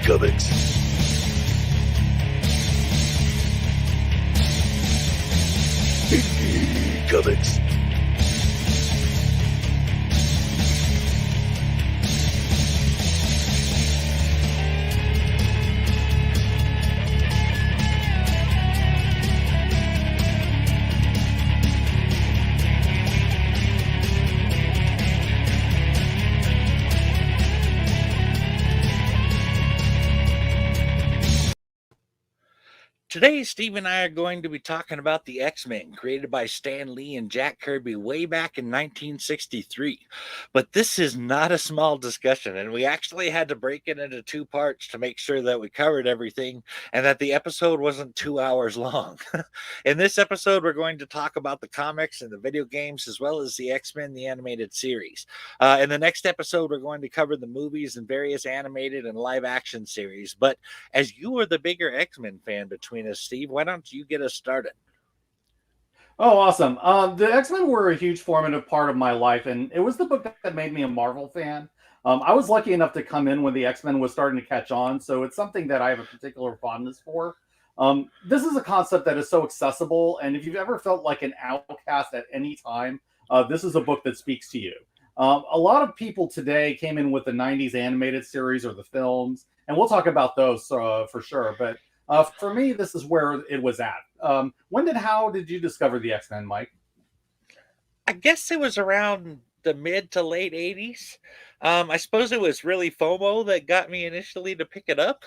Comics. Comics. Today, Steve and I are going to be talking about the X-Men, created by Stan Lee and Jack Kirby way back in 1963. But this is not a small discussion, and we actually had to break it into two parts to make sure that we covered everything and that the episode wasn't 2 hours long. In this episode, we're going to talk about the comics and the video games, as well as the X-Men, the animated series. In the next episode, we're going to cover the movies and various animated and live-action series. But as you are the bigger X-Men fan between us, Steve, why don't you get us started? Oh, awesome. The X-Men were a huge formative part of my life, and it was the book that made me a Marvel fan. I was lucky enough to come in when the X-Men was starting to catch on, so it's something that I have a particular fondness for. This is a concept that is so accessible, and if you've ever felt like an outcast at any time, this is a book that speaks to you. A lot of people today came in with the 90s animated series or the films, and we'll talk about those for sure, but for me, this is where it was at. How did you discover the X-Men, Mike? I guess it was around the mid to late 80s. I suppose it was really FOMO that got me initially to pick it up.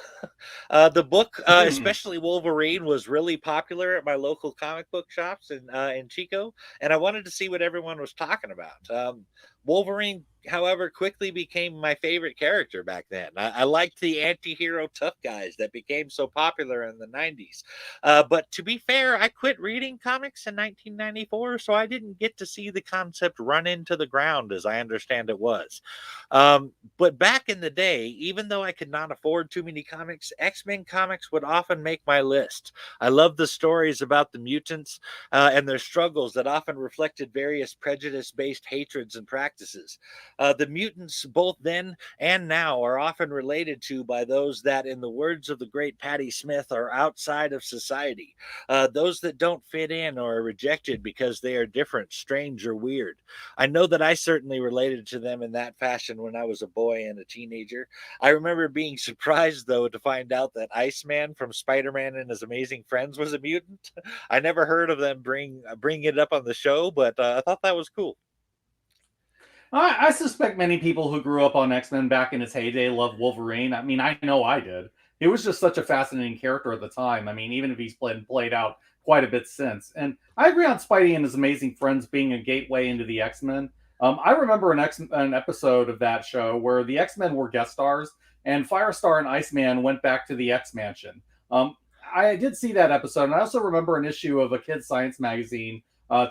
The book, especially Wolverine, was really popular at my local comic book shops in Chico, and I wanted to see what everyone was talking about. Wolverine, however, quickly became my favorite character back then. I liked the anti-hero tough guys that became so popular in the 90s. But to be fair, I quit reading comics in 1994, so I didn't get to see the concept run into the ground as I understand it was. But back in the day, even though I could not afford too many comics, X-Men comics would often make my list. I loved the stories about the mutants and their struggles that often reflected various prejudice-based hatreds and practices. The mutants, both then and now, are often related to by those that, in the words of the great Patti Smith, are outside of society. Those that don't fit in or are rejected because they are different, strange, or weird. I know that I certainly related to them in that fashion when I was a boy and a teenager. I remember being surprised, though, to find out that Iceman from Spider-Man and His Amazing Friends was a mutant. I never heard of them bring it up on the show, but I thought that was cool. I suspect many people who grew up on X-Men back in its heyday loved Wolverine. I mean, I know I did. He was just such a fascinating character at the time. I mean, even if he's played out quite a bit since. And I agree on Spidey and His Amazing Friends being a gateway into the X-Men. I remember an episode of that show where the X-Men were guest stars, and Firestar and Iceman went back to the X-Mansion. I did see that episode, and I also remember an issue of a kid's science magazine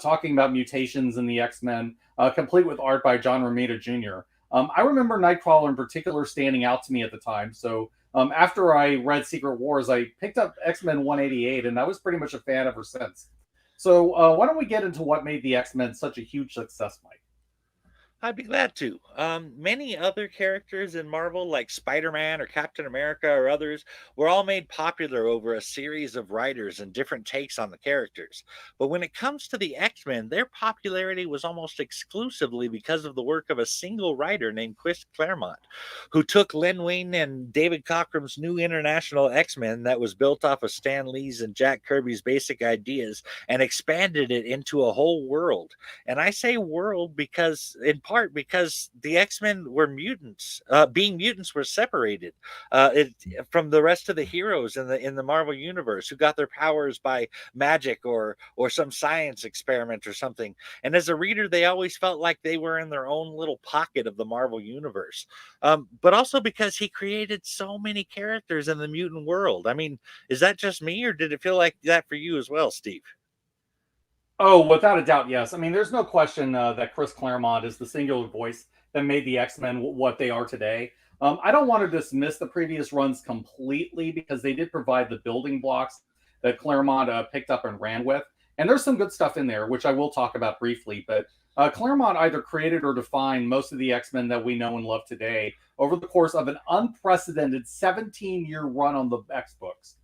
talking about mutations in the X-Men, complete with art by John Romita Jr. I remember Nightcrawler in particular standing out to me at the time. So after I read Secret Wars, I picked up X-Men 188, and I was pretty much a fan ever since. So why don't we get into what made the X-Men such a huge success, Mike? I'd be glad to. Many other characters in Marvel, like Spider Man or Captain America or others, were all made popular over a series of writers and different takes on the characters. But when it comes to the X Men, their popularity was almost exclusively because of the work of a single writer named Chris Claremont, who took Len Wein and David Cockrum's new International X Men that was built off of Stan Lee's and Jack Kirby's basic ideas and expanded it into a whole world. And I say world because, in part, because the X-Men were mutants. Being mutants were separated from the rest of the heroes in the Marvel universe, who got their powers by magic or some science experiment or something. And as a reader, they always felt like they were in their own little pocket of the Marvel universe. But also because he created so many characters in the mutant world. I mean, is that just me, or did it feel like that for you as well, Steve? Oh, without a doubt, yes. I mean, there's no question that Chris Claremont is the singular voice that made the X-Men what they are today. I don't want to dismiss the previous runs completely because they did provide the building blocks that Claremont picked up and ran with. And there's some good stuff in there, which I will talk about briefly. But Claremont either created or defined most of the X-Men that we know and love today over the course of an unprecedented 17-year run on the X books.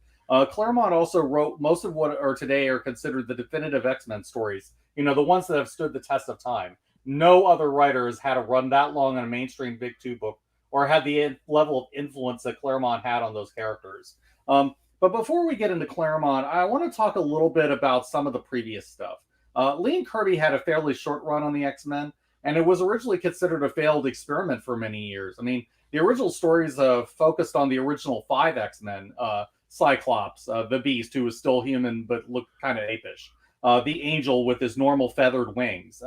Claremont also wrote most of what are today are considered the definitive X-Men stories, the ones that have stood the test of time. No other writer has had a run that long on a mainstream Big Two book or had the level of influence that Claremont had on those characters. But before we get into Claremont, I want to talk a little bit about some of the previous stuff. Lee and Kirby had a fairly short run on the X-Men, and it was originally considered a failed experiment for many years. I mean, the original stories focused on the original 5 X-Men, Cyclops, the Beast, who was still human but looked kind of apish, the Angel with his normal feathered wings,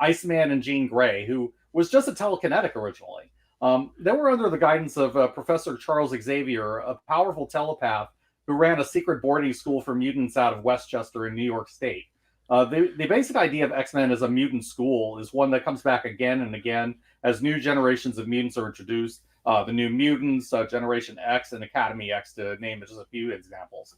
Iceman and Jean Grey, who was just a telekinetic originally. They were under the guidance of Professor Charles Xavier, a powerful telepath who ran a secret boarding school for mutants out of Westchester in New York State. The basic idea of X-Men as a mutant school is one that comes back again and again as new generations of mutants are introduced. The New Mutants, Generation X, and Academy X, to name just a few examples.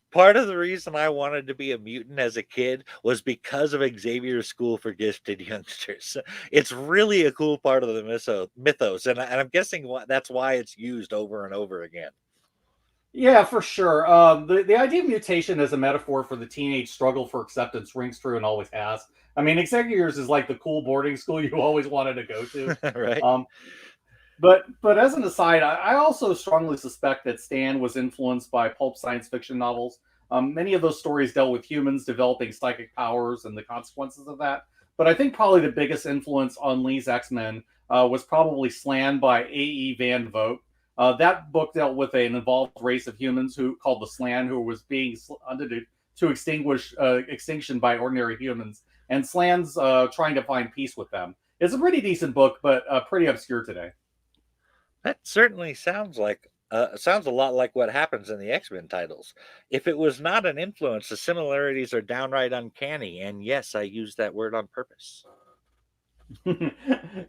Part of the reason I wanted to be a mutant as a kid was because of Xavier's School for Gifted Youngsters. It's really a cool part of the mythos, and I'm guessing that's why it's used over and over again. Yeah, for sure. The idea of mutation as a metaphor for the teenage struggle for acceptance rings true and always has. I mean, Xavier's is like the cool boarding school you always wanted to go to. Right. But as an aside, I also strongly suspect that Stan was influenced by pulp science fiction novels. Many of those stories dealt with humans developing psychic powers and the consequences of that. But I think probably the biggest influence on Lee's X-Men was probably Slan by A.E. Van Vogt. That book dealt with an evolved race of humans called the Slan, who was being hunted to extinguish extinction by ordinary humans, and Slan's trying to find peace with them. It's a pretty decent book, but pretty obscure today. That certainly sounds a lot like what happens in the X-Men titles. If it was not an influence, the similarities are downright uncanny, and yes, I used that word on purpose.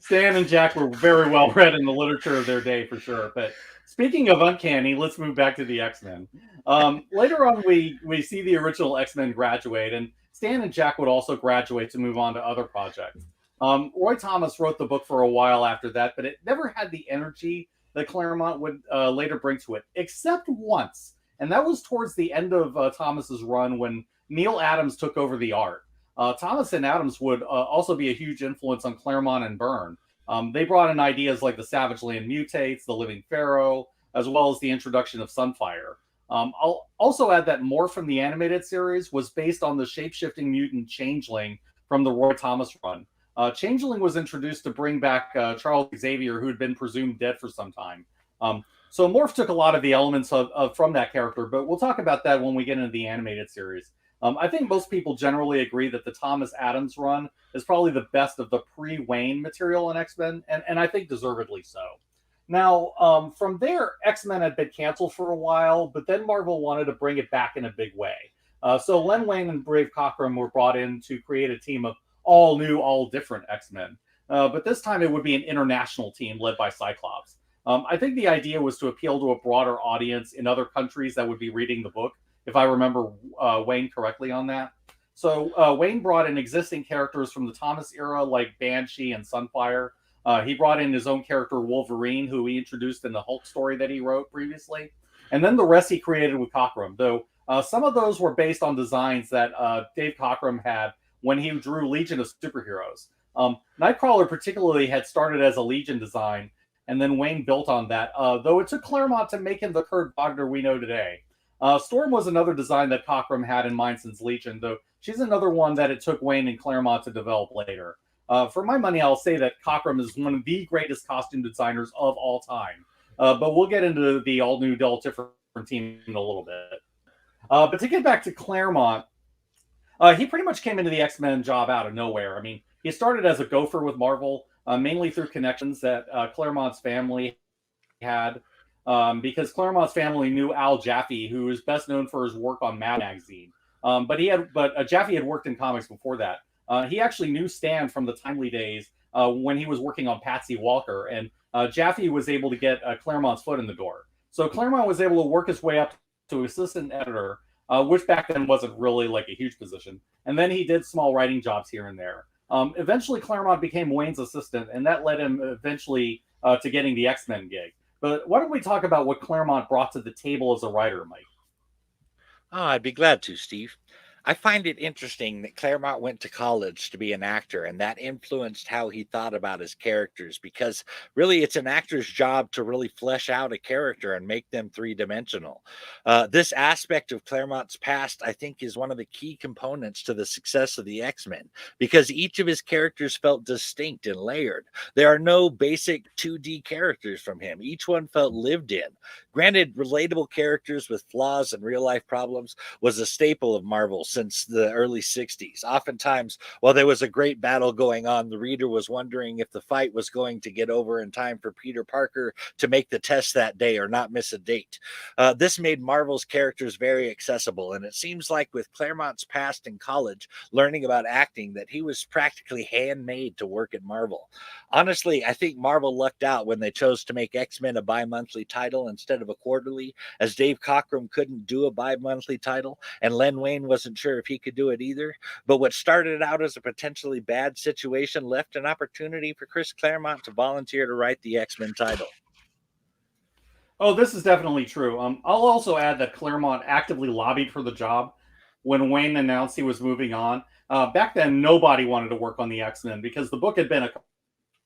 Stan and Jack were very well read in the literature of their day, for sure. But speaking of uncanny, let's move back to the X-Men. Later on, we see the original X-Men graduate, and Stan and Jack would also graduate to move on to other projects. Roy Thomas wrote the book for a while after that, but it never had the energy that Claremont would later bring to it, except once. And that was towards the end of Thomas's run when Neil Adams took over the art. Thomas and Adams would also be a huge influence on Claremont and Byrne. They brought in ideas like the Savage Land Mutates, the Living Pharaoh, as well as the introduction of Sunfire. I'll also add that Morph from the animated series was based on the shape-shifting mutant Changeling from the Roy Thomas run. Changeling was introduced to bring back Charles Xavier, who had been presumed dead for some time. So Morph took a lot of the elements from that character, but we'll talk about that when we get into the animated series. I think most people generally agree that the Thomas Adams run is probably the best of the pre-Wayne material in X-Men, and I think deservedly so. Now, from there, X-Men had been canceled for a while, but then Marvel wanted to bring it back in a big way. So Len Wein and Brave Cockrum were brought in to create a team of all new, all different X-Men. But this time it would be an international team led by Cyclops. I think the idea was to appeal to a broader audience in other countries that would be reading the book, if I remember Wayne correctly on that. So Wayne brought in existing characters from the Thomas era like Banshee and Sunfire. He brought in his own character Wolverine, who he introduced in the Hulk story that he wrote previously. And then the rest he created with Cockrum, though some of those were based on designs that Dave Cockrum had when he drew Legion of Superheroes. Nightcrawler particularly had started as a Legion design, and then Wayne built on that, though it took Claremont to make him the Kurt Wagner we know today. Storm was another design that Cockrum had in mind since Legion, though she's another one that it took Wayne and Claremont to develop later. For my money, I'll say that Cockrum is one of the greatest costume designers of all time. But we'll get into the all-new, different team in a little bit. But to get back to Claremont, he pretty much came into the X-Men job out of nowhere. I mean, he started as a gopher with Marvel, mainly through connections that Claremont's family had, because Claremont's family knew Al Jaffe, who is best known for his work on Mad Magazine. But Jaffe had worked in comics before that. He actually knew Stan from the Timely days when he was working on Patsy Walker, and Jaffe was able to get Claremont's foot in the door. So Claremont was able to work his way up to assistant editor, which back then wasn't really like a huge position. And then he did small writing jobs here and there. Eventually, Claremont became Wayne's assistant, and that led him eventually to getting the X-Men gig. But why don't we talk about what Claremont brought to the table as a writer, Mike? Oh, I'd be glad to, Steve. I find it interesting that Claremont went to college to be an actor, and that influenced how he thought about his characters because really it's an actor's job to really flesh out a character and make them three dimensional. This aspect of Claremont's past, I think, is one of the key components to the success of the X Men because each of his characters felt distinct and layered. There are no basic 2D characters from him, each one felt lived in. Granted, relatable characters with flaws and real life problems was a staple of Marvel since the early 60s. Oftentimes, while there was a great battle going on, the reader was wondering if the fight was going to get over in time for Peter Parker to make the test that day or not miss a date. This made Marvel's characters very accessible, and it seems like with Claremont's past in college, learning about acting, that he was practically handmade to work at Marvel. Honestly, I think Marvel lucked out when they chose to make X-Men a bi-monthly title instead of a quarterly, as Dave Cockrum couldn't do a bi-monthly title, and Len Wayne wasn't sure if he could do it either. But what started out as a potentially bad situation left an opportunity for Chris Claremont to volunteer to write the X-Men title. Oh, this is definitely true. I'll also add that Claremont actively lobbied for the job when Wayne announced he was moving on. Back then, nobody wanted to work on the X-Men because the book had been a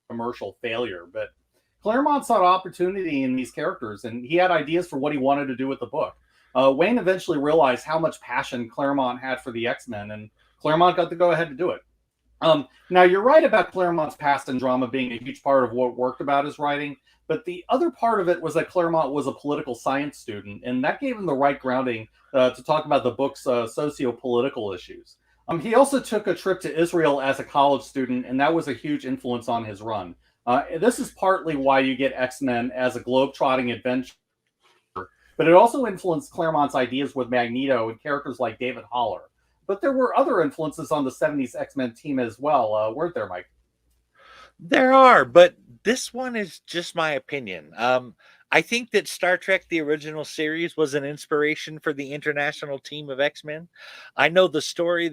commercial failure. But Claremont saw opportunity in these characters, and he had ideas for what he wanted to do with the book. Wayne eventually realized how much passion Claremont had for the X-Men, and Claremont got to go ahead to do it. Now, you're right about Claremont's past and drama being a huge part of what worked about his writing, but the other part of it was that Claremont was a political science student, and that gave him the right grounding to talk about the book's socio-political issues. He also took a trip to Israel as a college student, and that was a huge influence on his run. This is partly why you get X-Men as a globe-trotting adventure, but it also influenced Claremont's ideas with Magneto and characters like David Haller. But there were other influences on the 70s X-Men team as well, weren't there, Mike? There are, but this one is just my opinion. I think that Star Trek: The Original Series was an inspiration for the international team of X-Men. I know the story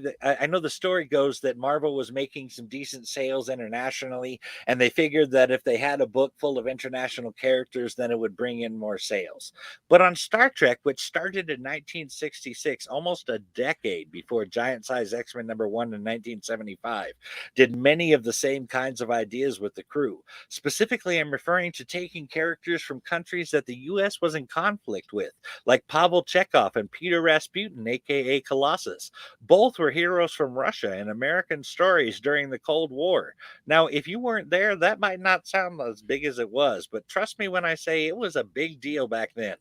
goes that Marvel was making some decent sales internationally, and they figured that if they had a book full of international characters, then it would bring in more sales. But on Star Trek, which started in 1966, almost a decade before Giant Size X-Men #1 in 1975, did many of the same kinds of ideas with the crew. Specifically, I'm referring to taking characters from countries that the US was in conflict with, like Pavel Chekhov and Peter Rasputin, aka Colossus. Both were heroes from Russia in American stories during the Cold War. Now, if you weren't there, that might not sound as big as it was, but trust me when I say it was a big deal back then.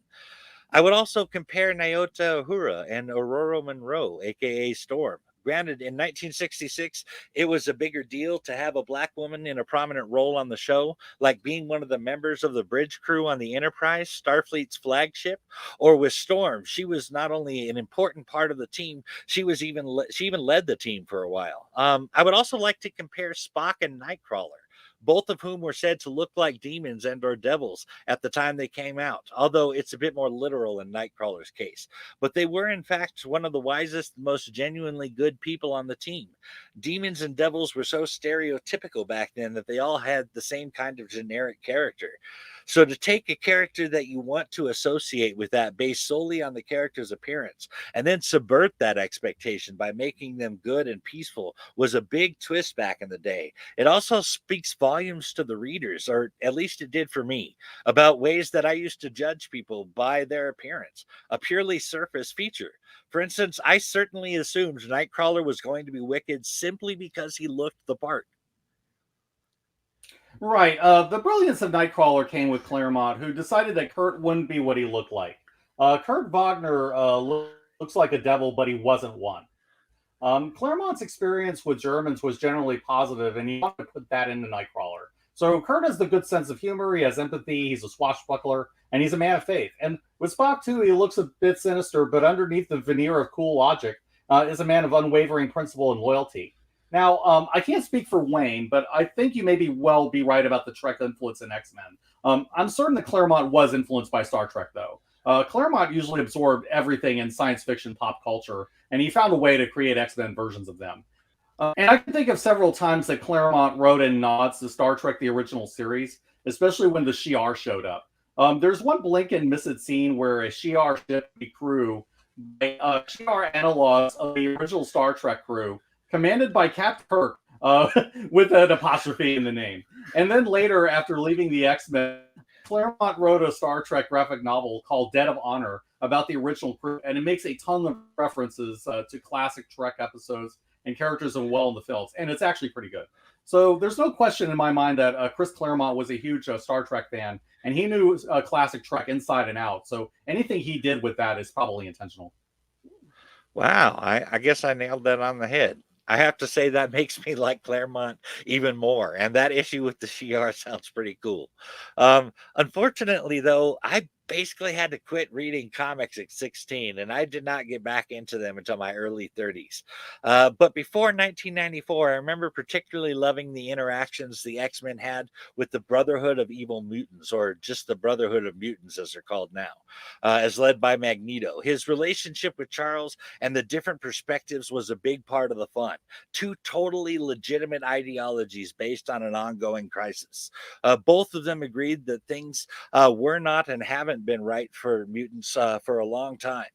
I would also compare Nyota Uhura and Aurora Monroe, aka Storm. Granted, in 1966, it was a bigger deal to have a black woman in a prominent role on the show, like being one of the members of the bridge crew on the Enterprise, Starfleet's flagship. Or with Storm, she was not only an important part of the team, she even led the team for a while. I would also like to compare Spock and Nightcrawler, both of whom were said to look like demons and or devils at the time they came out, although it's a bit more literal in Nightcrawler's case. But they were, in fact, one of the wisest, most genuinely good people on the team. Demons and devils were so stereotypical back then that they all had the same kind of generic character. So to take a character that you want to associate with that based solely on the character's appearance and then subvert that expectation by making them good and peaceful was a big twist back in the day. It also speaks volumes to the readers, or at least it did for me, about ways that I used to judge people by their appearance, a purely surface feature. For instance, I certainly assumed Nightcrawler was going to be wicked simply because he looked the part. Right. The brilliance of Nightcrawler came with Claremont, who decided that Kurt wouldn't be what he looked like. Kurt Wagner looks like a devil, but he wasn't one. Claremont's experience with Germans was generally positive, and he wanted to put that into Nightcrawler. So Kurt has the good sense of humor, he has empathy, he's a swashbuckler, and he's a man of faith. And with Spock, too, he looks a bit sinister, but underneath the veneer of cool logic is a man of unwavering principle and loyalty. Now, I can't speak for Wayne, but I think you may be right about the Trek influence in X-Men. I'm certain that Claremont was influenced by Star Trek, though. Claremont usually absorbed everything in science fiction pop culture, and he found a way to create X-Men versions of them. And I can think of several times that Claremont wrote in nods to Star Trek, the original series, especially when the Shi'ar showed up. There's one blink and miss it scene where a Shi'ar ship crew by Shi'ar analogs of the original Star Trek crew, commanded by Captain Kirk, with an apostrophe in the name. And then later, after leaving the X-Men, Claremont wrote a Star Trek graphic novel called Dead of Honor about the original crew, and it makes a ton of references to classic Trek episodes and characters as well in the films, and it's actually pretty good. So there's no question in my mind that Chris Claremont was a huge Star Trek fan, and he knew classic Trek inside and out. So anything he did with that is probably intentional. Wow, I guess I nailed that on the head. I have to say that makes me like Claremont even more, and that issue with the Shi'ar sounds pretty cool. Unfortunately, though, I basically had to quit reading comics at 16, and I did not get back into them until my early 30s. But before 1994, I remember particularly loving the interactions the X-Men had with the Brotherhood of Evil Mutants, or just the Brotherhood of Mutants as they're called now, as led by Magneto. His relationship with Charles and the different perspectives was a big part of the fun. Two totally legitimate ideologies based on an ongoing crisis. Both of them agreed that things were not and haven't been right for mutants for a long time.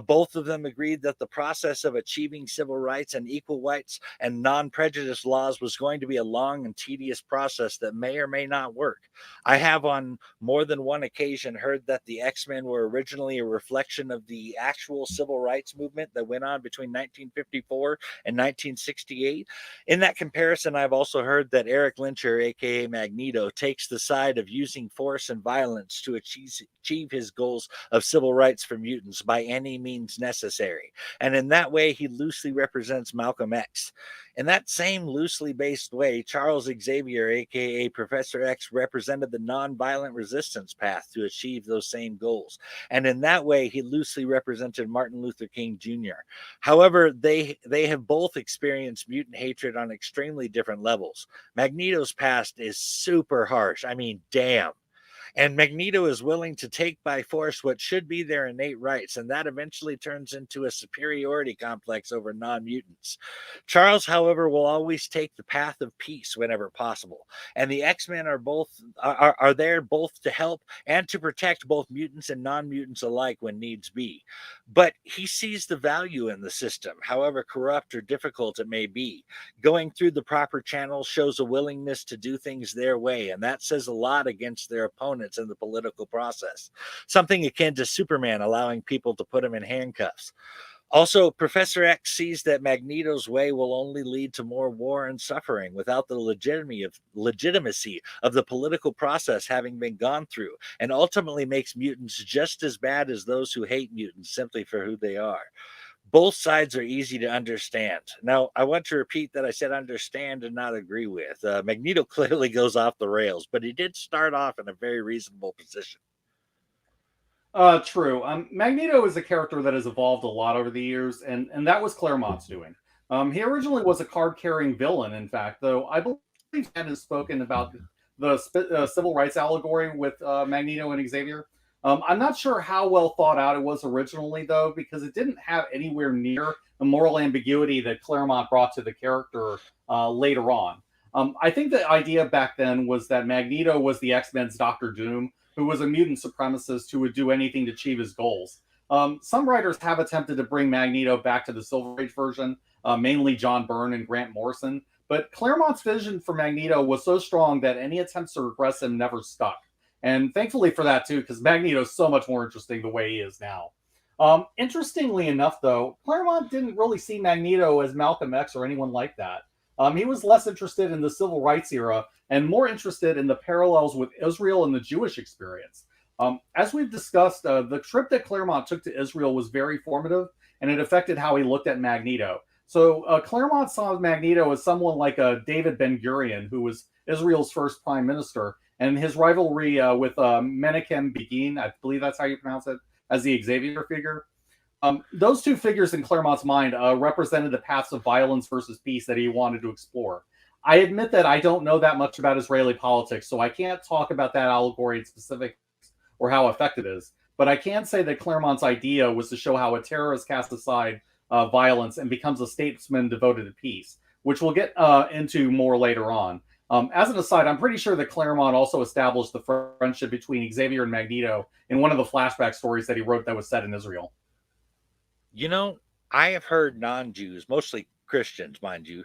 Both of them agreed that the process of achieving civil rights and equal rights and non-prejudice laws was going to be a long and tedious process that may or may not work. I have on more than one occasion heard that the X-Men were originally a reflection of the actual civil rights movement that went on between 1954 and 1968. In that comparison, I've also heard that Eric Lyncher, aka Magneto, takes the side of using force and violence to achieve his goals of civil rights for mutants by any means necessary. And in that way, he loosely represents Malcolm X. In that same loosely based way, Charles Xavier, aka Professor X, represented the nonviolent resistance path to achieve those same goals. And in that way, he loosely represented Martin Luther King Jr. However, they have both experienced mutant hatred on extremely different levels. Magneto's past is super harsh. I mean, damn. And Magneto is willing to take by force what should be their innate rights, and that eventually turns into a superiority complex over non mutants. Charles, however, will always take the path of peace whenever possible, and the X-Men are there both to help and to protect both mutants and non mutants alike when needs be. But he sees the value in the system, however corrupt or difficult it may be. Going through the proper channels shows a willingness to do things their way, and that says a lot against their opponents in the political process. Something akin to Superman allowing people to put him in handcuffs. Also, Professor X sees that Magneto's way will only lead to more war and suffering without the legitimacy of the political process having been gone through, and ultimately makes mutants just as bad as those who hate mutants simply for who they are. Both sides are easy to understand. Now, I want to repeat that I said understand and not agree with. Magneto clearly goes off the rails, but he did start off in a very reasonable position. True. Magneto is a character that has evolved a lot over the years, and that was Claremont's doing. He originally was a card-carrying villain, in fact, though I believe Ken has spoken about the civil rights allegory with Magneto and Xavier. I'm not sure how well thought out it was originally, though, because it didn't have anywhere near the moral ambiguity that Claremont brought to the character later on. I think the idea back then was that Magneto was the X-Men's Doctor Doom, who was a mutant supremacist who would do anything to achieve his goals. Some writers have attempted to bring Magneto back to the Silver Age version, mainly John Byrne and Grant Morrison, but Claremont's vision for Magneto was so strong that any attempts to regress him never stuck. And thankfully for that, too, because Magneto's so much more interesting the way he is now. Interestingly enough, though, Claremont didn't really see Magneto as Malcolm X or anyone like that. He was less interested in the civil rights era and more interested in the parallels with Israel and the Jewish experience. As we've discussed, the trip that Claremont took to Israel was very formative, and it affected how he looked at Magneto. So Claremont saw Magneto as someone like David Ben-Gurion, who was Israel's first prime minister, and his rivalry with Menachem Begin, I believe that's how you pronounce it, as the Xavier figure. Those two figures in Claremont's mind represented the paths of violence versus peace that he wanted to explore. I admit that I don't know that much about Israeli politics, so I can't talk about that allegory in specific or how effective it is. but I can say that Claremont's idea was to show how a terrorist casts aside violence and becomes a statesman devoted to peace, which we'll get into more later on. As an aside, I'm pretty sure that Claremont also established the friendship between Xavier and Magneto in one of the flashback stories that he wrote that was set in Israel. You know, I have heard non-Jews, mostly Christians, mind you,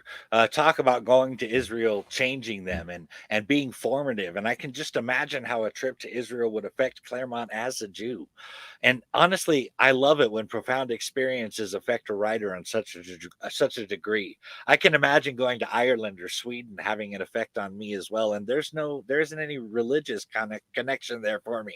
talk about going to Israel, changing them, and being formative. And I can just imagine how a trip to Israel would affect Claremont as a Jew. And honestly, I love it when profound experiences affect a writer on such a degree. I can imagine going to Ireland or Sweden having an effect on me as well. And there isn't any religious kind of connection there for me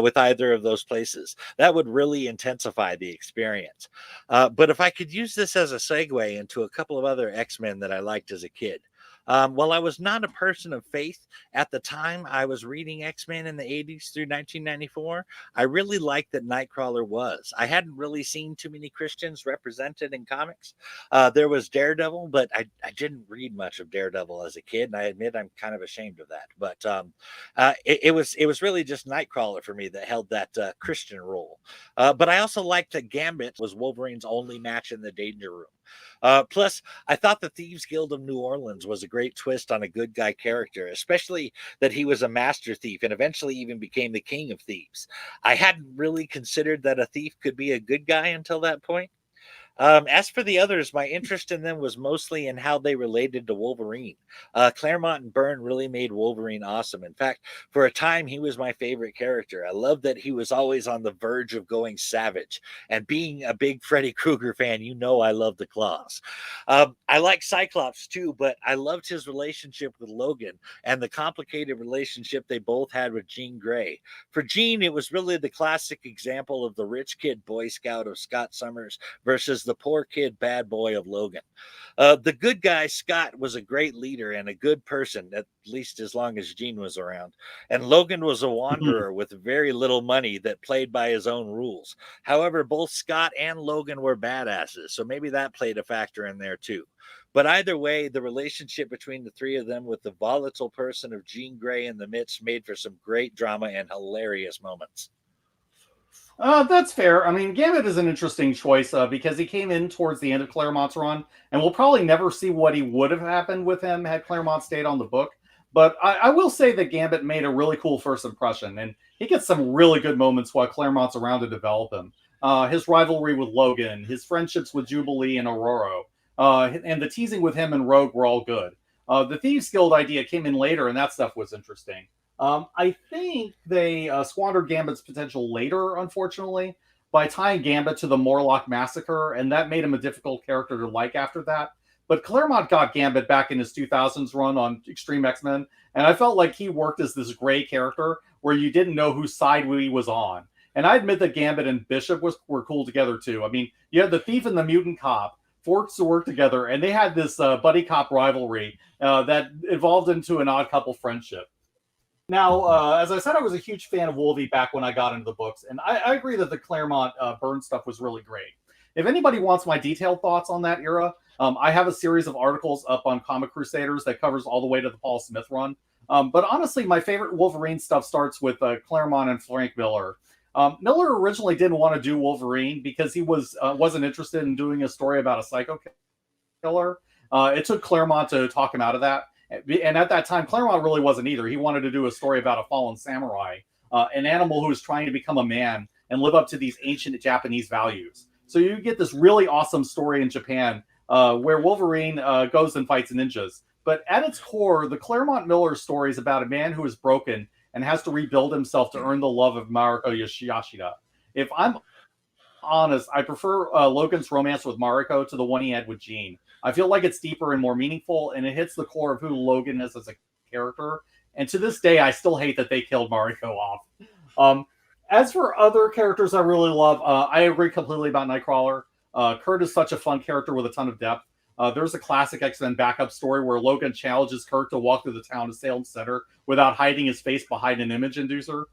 with either of those places. That would really intensify the experience. But if I could use this as a segue into a couple of other X-Men that I liked as a kid. While I was not a person of faith at the time I was reading X-Men in the 80s through 1994, I really liked that Nightcrawler was. I hadn't really seen too many Christians represented in comics. There was Daredevil, but I didn't read much of Daredevil as a kid, and I admit I'm kind of ashamed of that. But it was really just Nightcrawler for me that held that Christian role. But I also liked that Gambit was Wolverine's only match in the Danger Room. Plus, I thought the Thieves Guild of New Orleans was a great twist on a good guy character, especially that he was a master thief and eventually even became the king of thieves. I hadn't really considered that a thief could be a good guy until that point. As for the others, my interest in them was mostly in how they related to Wolverine. Claremont and Byrne really made Wolverine awesome. In fact, for a time, he was my favorite character. I loved that he was always on the verge of going savage. And being a big Freddy Krueger fan, you know I love the claws. I like Cyclops too, but I loved his relationship with Logan and the complicated relationship they both had with Jean Grey. For Jean, it was really the classic example of the rich kid Boy Scout of Scott Summers versus the poor kid bad boy of Logan. The good guy, Scott, was a great leader and a good person, at least as long as Jean was around. And Logan was a wanderer with very little money that played by his own rules. However, both Scott and Logan were badasses, so maybe that played a factor in there too. But either way, the relationship between the three of them with the volatile person of Jean Grey in the midst made for some great drama and hilarious moments. That's fair. I mean, Gambit is an interesting choice because he came in towards the end of Claremont's run, and we'll probably never see what he would have happened with him had Claremont stayed on the book. But I will say that Gambit made a really cool first impression, and he gets some really good moments while Claremont's around to develop him. His rivalry with Logan, his friendships with Jubilee and Aurora, and the teasing with him and Rogue were all good. The Thieves Guild idea came in later, and that stuff was interesting. I think they squandered Gambit's potential later, unfortunately, by tying Gambit to the Morlock Massacre, and that made him a difficult character to like after that. But Claremont got Gambit back in his 2000s run on Extreme X-Men, and I felt like he worked as this gray character where you didn't know whose side he was on. And I admit that Gambit and Bishop were cool together, too. I mean, you had the thief and the mutant cop forced to work together, and they had this buddy cop rivalry that evolved into an odd couple friendship. Now, as I said, I was a huge fan of Wolvie back when I got into the books, and I agree that the Claremont Byrne stuff was really great. If anybody wants my detailed thoughts on that era, I have a series of articles up on Comic Crusaders that covers all the way to the Paul Smith run. But honestly, my favorite Wolverine stuff starts with Claremont and Frank Miller. Miller originally didn't want to do Wolverine because he wasn't interested in doing a story about a psycho killer. It took Claremont to talk him out of that. And at that time, Claremont really wasn't either. He wanted to do a story about a fallen samurai, an animal who was trying to become a man and live up to these ancient Japanese values. So you get this really awesome story in Japan where Wolverine goes and fights ninjas. But at its core, the Claremont Miller story is about a man who is broken and has to rebuild himself to earn the love of Mariko Yashida. If I'm honest, I prefer Logan's romance with Mariko to the one he had with Jean. I feel like it's deeper and more meaningful, and it hits the core of who Logan is as a character. And to this day, I still hate that they killed Mariko off. As for other characters I really love, I agree completely about Nightcrawler. Kurt is such a fun character with a ton of depth. There's a classic X-Men backup story where Logan challenges Kurt to walk through the town of Salem Center without hiding his face behind an image inducer.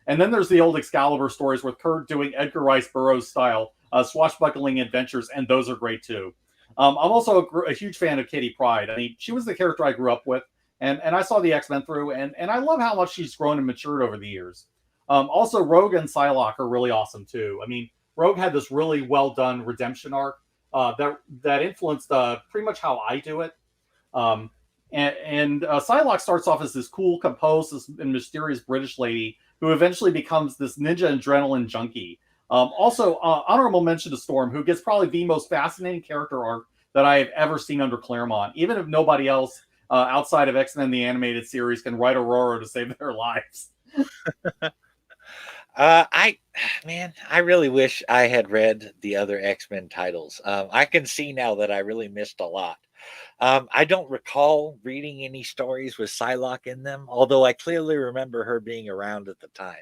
And then there's the old Excalibur stories with Kurt doing Edgar Rice Burroughs style swashbuckling adventures, and those are great too. I'm also a huge fan of Kitty Pryde. I mean, she was the character I grew up with, and I saw the X-Men through, and I love how much she's grown and matured over the years. Also, Rogue and Psylocke are really awesome too. I mean, Rogue had this really well done redemption arc that influenced pretty much how I do it. Um, and Psylocke starts off as this cool, composed, and mysterious British lady who eventually becomes this ninja adrenaline junkie. Also, honorable mention to Storm, who gets probably the most fascinating character arc that I have ever seen under Claremont. Even if nobody else outside of X-Men the Animated Series can write Aurora to save their lives. I man, I really wish I had read the other X-Men titles. I can see now that I really missed a lot. I don't recall reading any stories with Psylocke in them, although I clearly remember her being around at the time.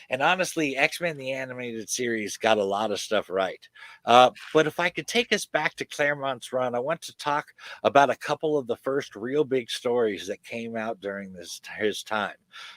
And honestly, X-Men the Animated Series got a lot of stuff right. But if I could take us back to Claremont's run, I want to talk about a couple of the first real big stories that came out during his time.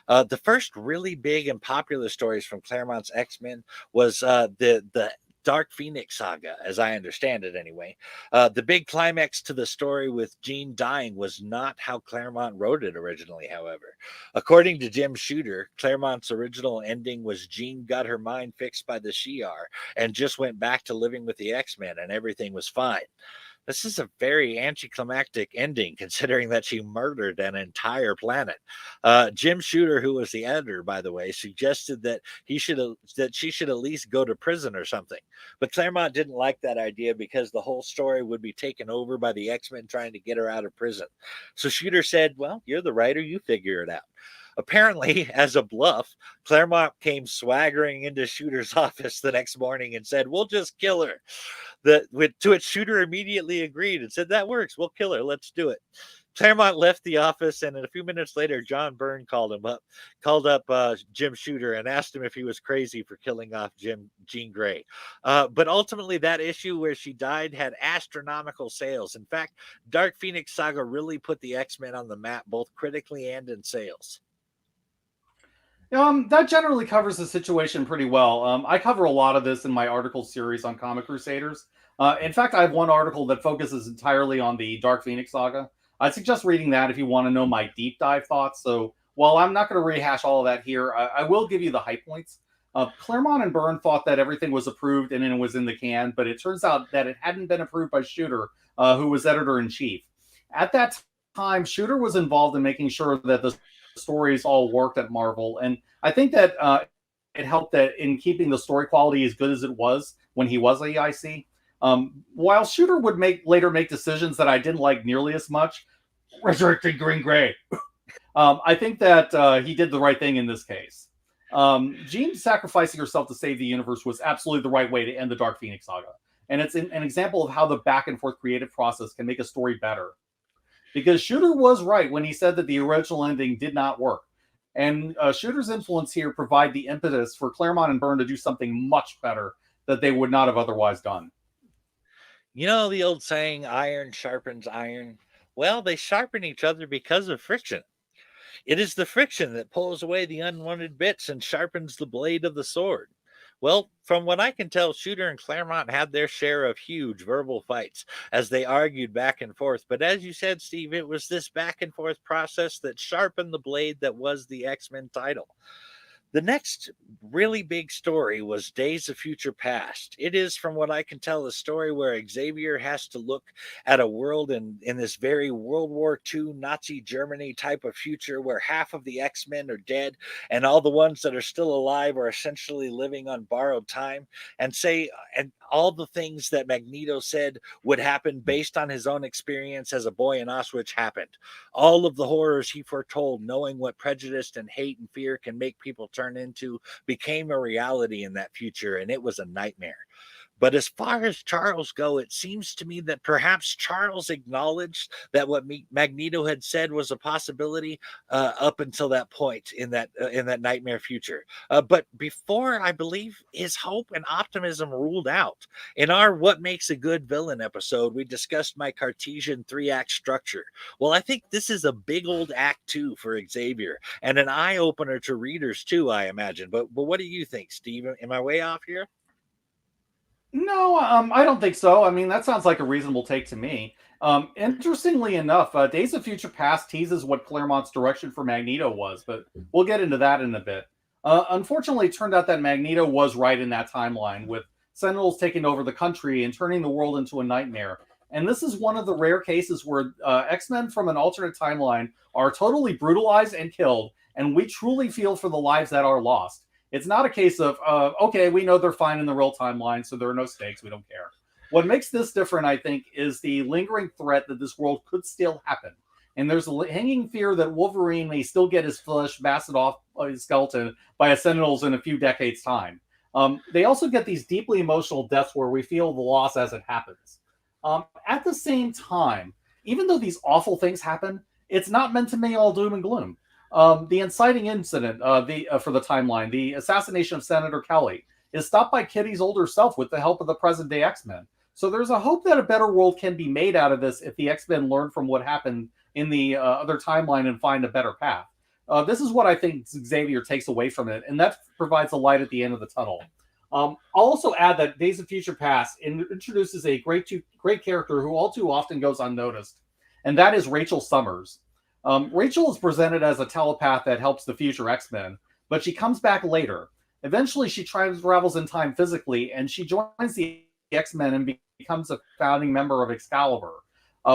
The first really big and popular stories from Claremont's X-Men was the Dark Phoenix saga, as I understand it anyway. The big climax to the story with Jean dying was not how Claremont wrote it originally, however. According to Jim Shooter, Claremont's original ending was Jean got her mind fixed by the Shi'ar and just went back to living with the X-Men and everything was fine. This is a very anticlimactic ending, considering that she murdered an entire planet. Jim Shooter, who was the editor, by the way, suggested that she should at least go to prison or something. But Claremont didn't like that idea because the whole story would be taken over by the X-Men trying to get her out of prison. So Shooter said, "Well, you're the writer; you figure it out." Apparently, as a bluff, Claremont came swaggering into Shooter's office the next morning and said, "We'll just kill her." To which Shooter immediately agreed and said, "That works. We'll kill her. Let's do it." Claremont left the office, and a few minutes later, John Byrne called up Jim Shooter, and asked him if he was crazy for killing off Jean Grey. But ultimately, that issue where she died had astronomical sales. In fact, Dark Phoenix Saga really put the X-Men on the map, both critically and in sales. That generally covers the situation pretty well. I cover a lot of this in my article series on Comic Crusaders. In fact, I have one article that focuses entirely on the Dark Phoenix saga. I suggest reading that if you want to know my deep dive thoughts. So while I'm not going to rehash all of that here, I will give you the high points. Claremont and Byrne thought that everything was approved and it was in the can, but it turns out that it hadn't been approved by Shooter, who was editor in chief. At that time, Shooter was involved in making sure that the stories all worked at Marvel, and I think that it helped that in keeping the story quality as good as it was when he was AIC. While Shooter would later make decisions that I didn't like nearly as much, resurrecting Green Grey, I think that he did the right thing in this case. Jean sacrificing herself to save the universe was absolutely the right way to end the Dark Phoenix saga, and it's an example of how the back and forth creative process can make a story better. Because Shooter was right when he said that the original ending did not work. And Shooter's influence here provide the impetus for Claremont and Byrne to do something much better that they would not have otherwise done. You know the old saying, iron sharpens iron? Well, they sharpen each other because of friction. It is the friction that pulls away the unwanted bits and sharpens the blade of the sword. Well, from what I can tell, Shooter and Claremont had their share of huge verbal fights as they argued back and forth. But as you said, Steve, it was this back and forth process that sharpened the blade that was the X-Men title. The next really big story was Days of Future Past. It is, from what I can tell, a story where Xavier has to look at a world in this very World War II Nazi Germany type of future where half of the X-Men are dead and all the ones that are still alive are essentially living on borrowed time, and all the things that Magneto said would happen based on his own experience as a boy in Auschwitz happened. All of the horrors he foretold, knowing what prejudice and hate and fear can make people turn into, became a reality in that future, and it was a nightmare. But as far as Charles go, it seems to me that perhaps Charles acknowledged that what Magneto had said was a possibility up until that point in that nightmare future. But before, I believe his hope and optimism ruled out. In our "What Makes a Good Villain" episode, we discussed my Cartesian three-act structure. Well, I think this is a big old act two for Xavier and an eye opener to readers too, I imagine. But what do you think, Steve? Am I way off here? No, I don't think so. I mean, that sounds like a reasonable take to me. Interestingly enough, Days of Future Past teases what Claremont's direction for Magneto was, but we'll get into that in a bit. Unfortunately, it turned out that Magneto was right in that timeline, with Sentinels taking over the country and turning the world into a nightmare. And this is one of the rare cases where X-Men from an alternate timeline are totally brutalized and killed, and we truly feel for the lives that are lost. It's not a case of, okay, we know they're fine in the real timeline, so there are no stakes, we don't care. What makes this different, I think, is the lingering threat that this world could still happen. And there's a hanging fear that Wolverine may still get his flesh blasted off his skeleton by a Sentinels in a few decades' time. They also get these deeply emotional deaths where we feel the loss as it happens. At the same time, even though these awful things happen, it's not meant to be all doom and gloom. The inciting incident for the timeline, the assassination of Senator Kelly, is stopped by Kitty's older self with the help of the present day X-Men. So there's a hope that a better world can be made out of this if the X-Men learn from what happened in the other timeline and find a better path. This is what I think Xavier takes away from it, and that provides a light at the end of the tunnel. I'll also add that Days of Future Past introduces a great character who all too often goes unnoticed, and that is Rachel Summers. Rachel is presented as a telepath that helps the future X-Men, but she comes back later. Eventually, she travels in time physically, and she joins the X-Men and becomes a founding member of Excalibur.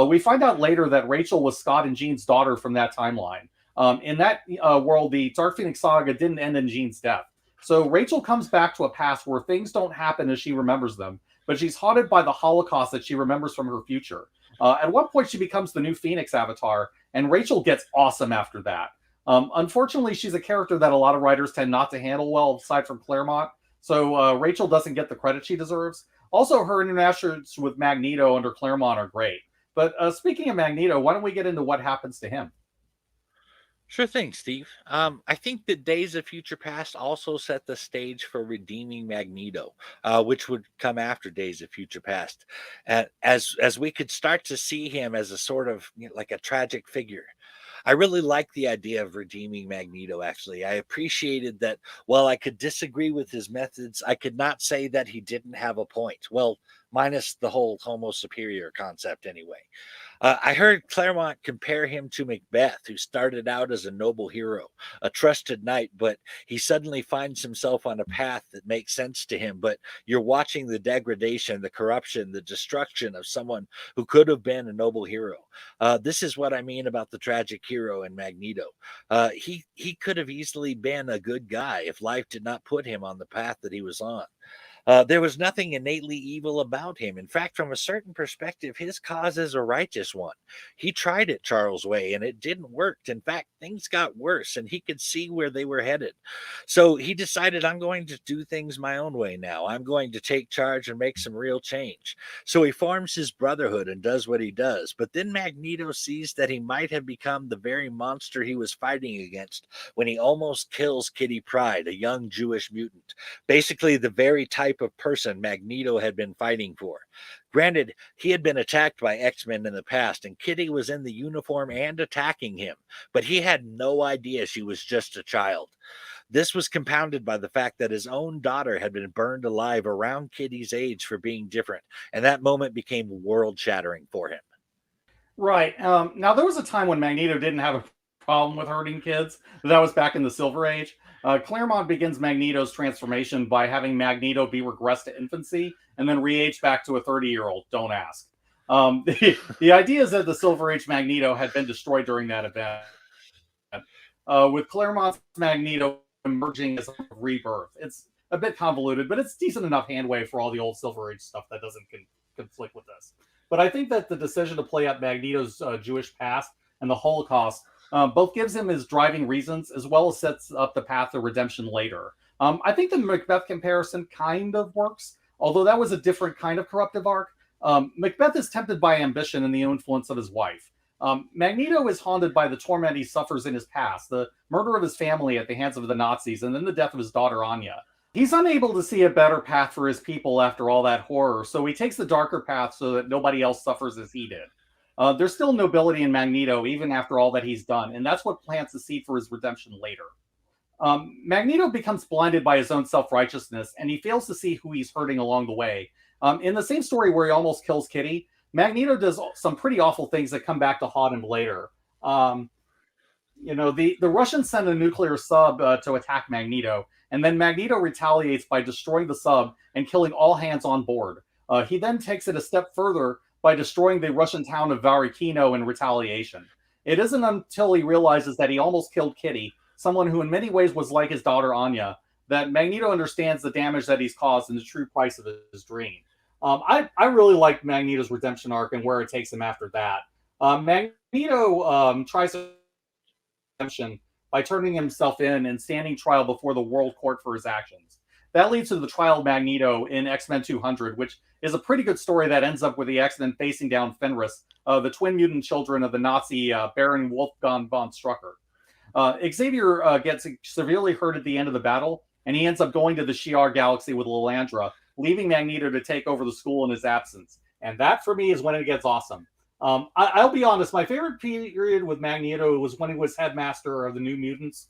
We find out later that Rachel was Scott and Jean's daughter from that timeline. In that world, the Dark Phoenix saga didn't end in Jean's death. So Rachel comes back to a past where things don't happen as she remembers them, but she's haunted by the Holocaust that she remembers from her future. At one point, she becomes the new Phoenix avatar, and Rachel gets awesome after that. Unfortunately, she's a character that a lot of writers tend not to handle well, aside from Claremont. So Rachel doesn't get the credit she deserves. Also, her interactions with Magneto under Claremont are great. But speaking of Magneto, why don't we get into what happens to him? Sure thing, Steve. I think that Days of Future Past also set the stage for redeeming Magneto, which would come after Days of Future Past, as we could start to see him as a sort of like a tragic figure. I really like the idea of redeeming Magneto. Actually, I appreciated that. While I could disagree with his methods, I could not say that he didn't have a point. Well, minus the whole Homo superior concept, anyway. I heard Claremont compare him to Macbeth, who started out as a noble hero, a trusted knight, but he suddenly finds himself on a path that makes sense to him. But you're watching the degradation, the corruption, the destruction of someone who could have been a noble hero. This is what I mean about the tragic hero in Magneto. He could have easily been a good guy if life did not put him on the path that he was on. There was nothing innately evil about him. In fact, from a certain perspective, his cause is a righteous one. He tried it Charles' way and it didn't work. In fact, things got worse and he could see where they were headed. So he decided, I'm going to do things my own way now. I'm going to take charge and make some real change. So he forms his brotherhood and does what he does. But then Magneto sees that he might have become the very monster he was fighting against when he almost kills Kitty Pryde, a young Jewish mutant. Basically, the very type of person Magneto had been fighting for. Granted, he had been attacked by X-Men in the past, and Kitty was in the uniform and attacking him, but he had no idea she was just a child. This was compounded by the fact that his own daughter had been burned alive around Kitty's age for being different, and that moment became world shattering for him. Right. Now, there was a time when Magneto didn't have a problem with hurting kids. But that was back in the Silver Age. Claremont begins Magneto's transformation by having Magneto be regressed to infancy and then re-aged back to a 30-year-old. Don't ask. The idea is that the Silver Age Magneto had been destroyed during that event. With Claremont's Magneto emerging as a rebirth. It's a bit convoluted, but it's decent enough handwave for all the old Silver Age stuff that doesn't conflict with this. But I think that the decision to play up Magneto's Jewish past and the Holocaust both gives him his driving reasons as well as sets up the path to redemption later. I think the Macbeth comparison kind of works, although that was a different kind of corruptive arc. Macbeth is tempted by ambition and the influence of his wife. Magneto is haunted by the torment he suffers in his past, the murder of his family at the hands of the Nazis, and then the death of his daughter Anya. He's unable to see a better path for his people after all that horror, so he takes the darker path so that nobody else suffers as he did. There's still nobility in Magneto, even after all that he's done, and that's what plants the seed for his redemption later. Magneto becomes blinded by his own self-righteousness, and he fails to see who he's hurting along the way. In the same story where he almost kills Kitty, Magneto does some pretty awful things that come back to haunt him later. The Russians send a nuclear sub to attack Magneto, and then Magneto retaliates by destroying the sub and killing all hands on board. He then takes it a step further by destroying the Russian town of Varikino in retaliation. It isn't until he realizes that he almost killed Kitty, someone who in many ways was like his daughter Anya, that Magneto understands the damage that he's caused and the true price of his dream. I really like Magneto's redemption arc and where it takes him after that. Magneto tries to redemption by turning himself in and standing trial before the World Court for his actions. That leads to the trial of Magneto in X-Men 200, which is a pretty good story that ends up with the X-Men facing down Fenris, the twin mutant children of the Nazi Baron Wolfgang von Strucker. Xavier gets severely hurt at the end of the battle, and he ends up going to the Shi'ar galaxy with Lilandra, leaving Magneto to take over the school in his absence. And that, for me, is when it gets awesome. I'll be honest, my favorite period with Magneto was when he was headmaster of the New Mutants.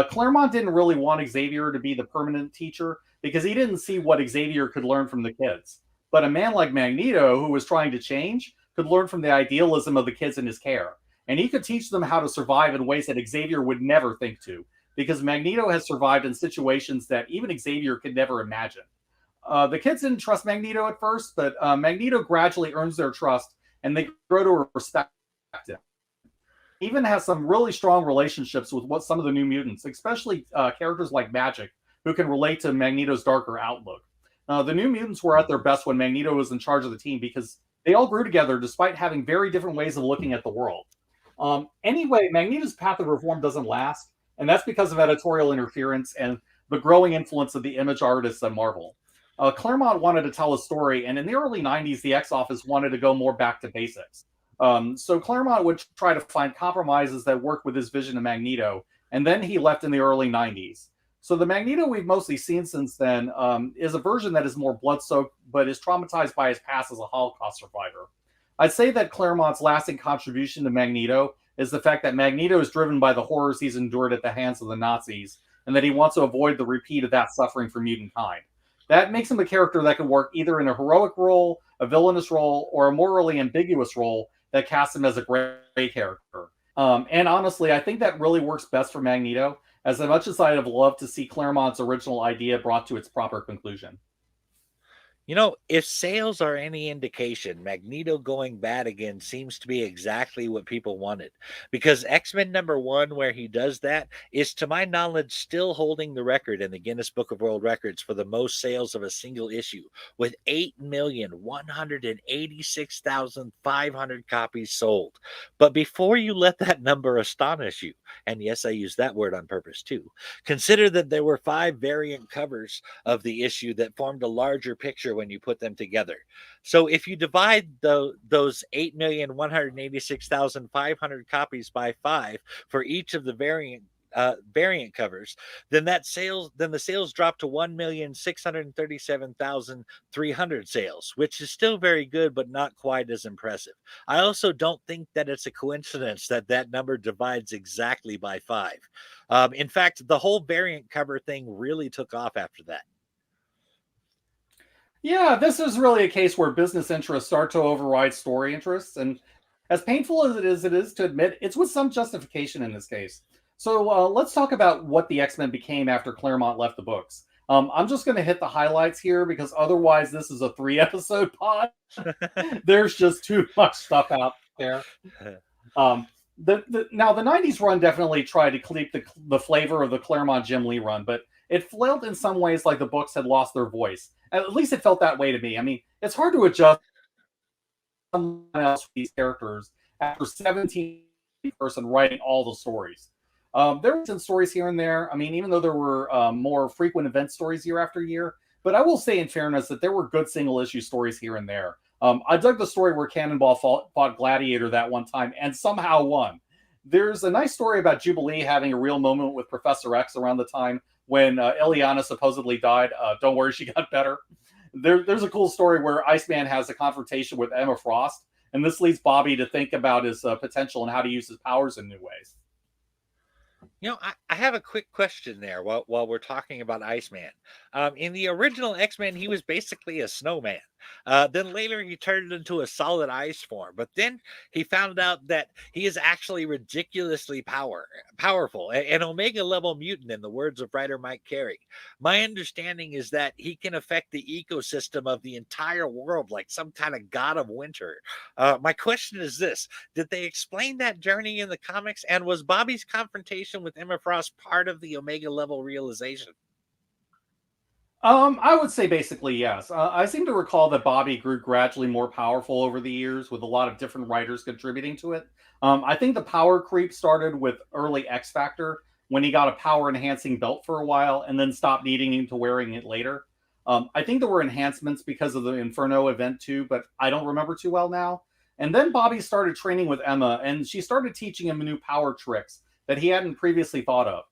Claremont didn't really want Xavier to be the permanent teacher because he didn't see what Xavier could learn from the kids. But a man like Magneto, who was trying to change, could learn from the idealism of the kids in his care. And he could teach them how to survive in ways that Xavier would never think to, because Magneto has survived in situations that even Xavier could never imagine. The kids didn't trust Magneto at first, but Magneto gradually earns their trust, and they grow to respect him. He even has some really strong relationships with some of the New Mutants, especially characters like Magic, who can relate to Magneto's darker outlook. The New Mutants were at their best when Magneto was in charge of the team because they all grew together despite having very different ways of looking at the world. Anyway, Magneto's path of reform doesn't last, and that's because of editorial interference and the growing influence of the image artists at Marvel. Claremont wanted to tell a story, and in the early 90s, the X-Office wanted to go more back to basics. So Claremont would try to find compromises that worked with his vision of Magneto, and then he left in the early 90s. So the Magneto we've mostly seen since then is a version that is more blood-soaked, but is traumatized by his past as a Holocaust survivor. I'd say that Claremont's lasting contribution to Magneto is the fact that Magneto is driven by the horrors he's endured at the hands of the Nazis, and that he wants to avoid the repeat of that suffering for mutant kind. That makes him a character that can work either in a heroic role, a villainous role, or a morally ambiguous role that casts him as a great character. And honestly, I think that really works best for Magneto, as much as I'd have loved to see Claremont's original idea brought to its proper conclusion. You know, if sales are any indication, Magneto going bad again seems to be exactly what people wanted. Because X-Men #1, where he does that, is to my knowledge still holding the record in the Guinness Book of World Records for the most sales of a single issue, with 8,186,500 copies sold. But before you let that number astonish you, and yes, I use that word on purpose too, consider that there were 5 variant covers of the issue that formed a larger picture when you put them together. So if you divide those 8,186,500 copies by 5 for each of the variant covers, then the sales drop to 1,637,300 sales, which is still very good, but not quite as impressive. I also don't think that it's a coincidence that that number divides exactly by 5. In fact, the whole variant cover thing really took off after that. Yeah, this is really a case where business interests start to override story interests. And as painful as it is to admit, it's with some justification in this case. So let's talk about what the X-Men became after Claremont left the books. I'm just going to hit the highlights here because otherwise this is a 3-episode pod. There's just too much stuff out there. Now, the 90s run definitely tried to keep the flavor of the Claremont Jim Lee run, but it felt in some ways like the books had lost their voice. At least it felt that way to me. I mean, it's hard to adjust someone else for these characters after 17 person writing all the stories. There were some stories here and there. I mean, even though there were more frequent event stories year after year, but I will say in fairness that there were good single issue stories here and there. I dug the story where Cannonball fought Gladiator that one time and somehow won. There's a nice story about Jubilee having a real moment with Professor X around the time when Ileana supposedly died. Don't worry, she got better. There's a cool story where Iceman has a confrontation with Emma Frost, and this leads Bobby to think about his potential and how to use his powers in new ways. I have a quick question there while we're talking about Iceman. In the original X-Men, he was basically a snowman. Then later he turned into a solid ice form. But then he found out that he is actually ridiculously powerful, an Omega level mutant, in the words of writer Mike Carey. My understanding is that he can affect the ecosystem of the entire world like some kind of god of winter. My question is this: did they explain that journey in the comics? And was Bobby's confrontation with Emma Frost part of the Omega level realization? I would say basically yes. I seem to recall that Bobby grew gradually more powerful over the years, with a lot of different writers contributing to it. I think the power creep started with early X Factor when he got a power enhancing belt for a while and then stopped needing him to wearing it later. I think there were enhancements because of the Inferno event too, but I don't remember too well now. And then Bobby started training with Emma, and she started teaching him new power tricks that he hadn't previously thought of.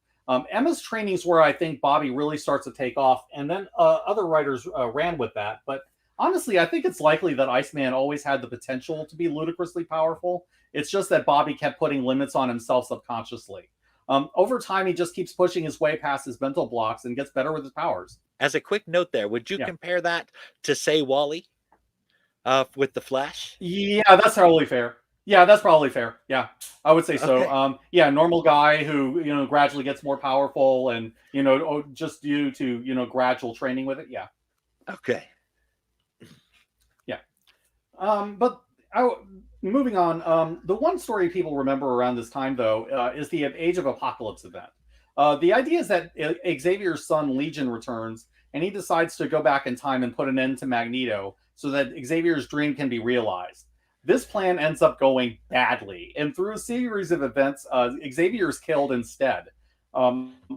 Emma's training is where I think Bobby really starts to take off, and then other writers ran with that. But honestly, I think it's likely that Iceman always had the potential to be ludicrously powerful. It's just that Bobby kept putting limits on himself subconsciously. Over time, he just keeps pushing his way past his mental blocks and gets better with his powers. As a quick note there, would you Yeah. compare that to, say, Wally with the Flash? Yeah, that's probably fair. Yeah, that's probably fair. Yeah, I would say so. Okay. Yeah, normal guy who gradually gets more powerful, and just due to gradual training with it. Yeah, Okay. yeah. But moving on. The one story people remember around this time, though, is the Age of Apocalypse event. The idea is that Xavier's son Legion returns, and he decides to go back in time and put an end to Magneto, so that Xavier's dream can be realized. This plan ends up going badly, and through a series of events, Xavier is killed instead.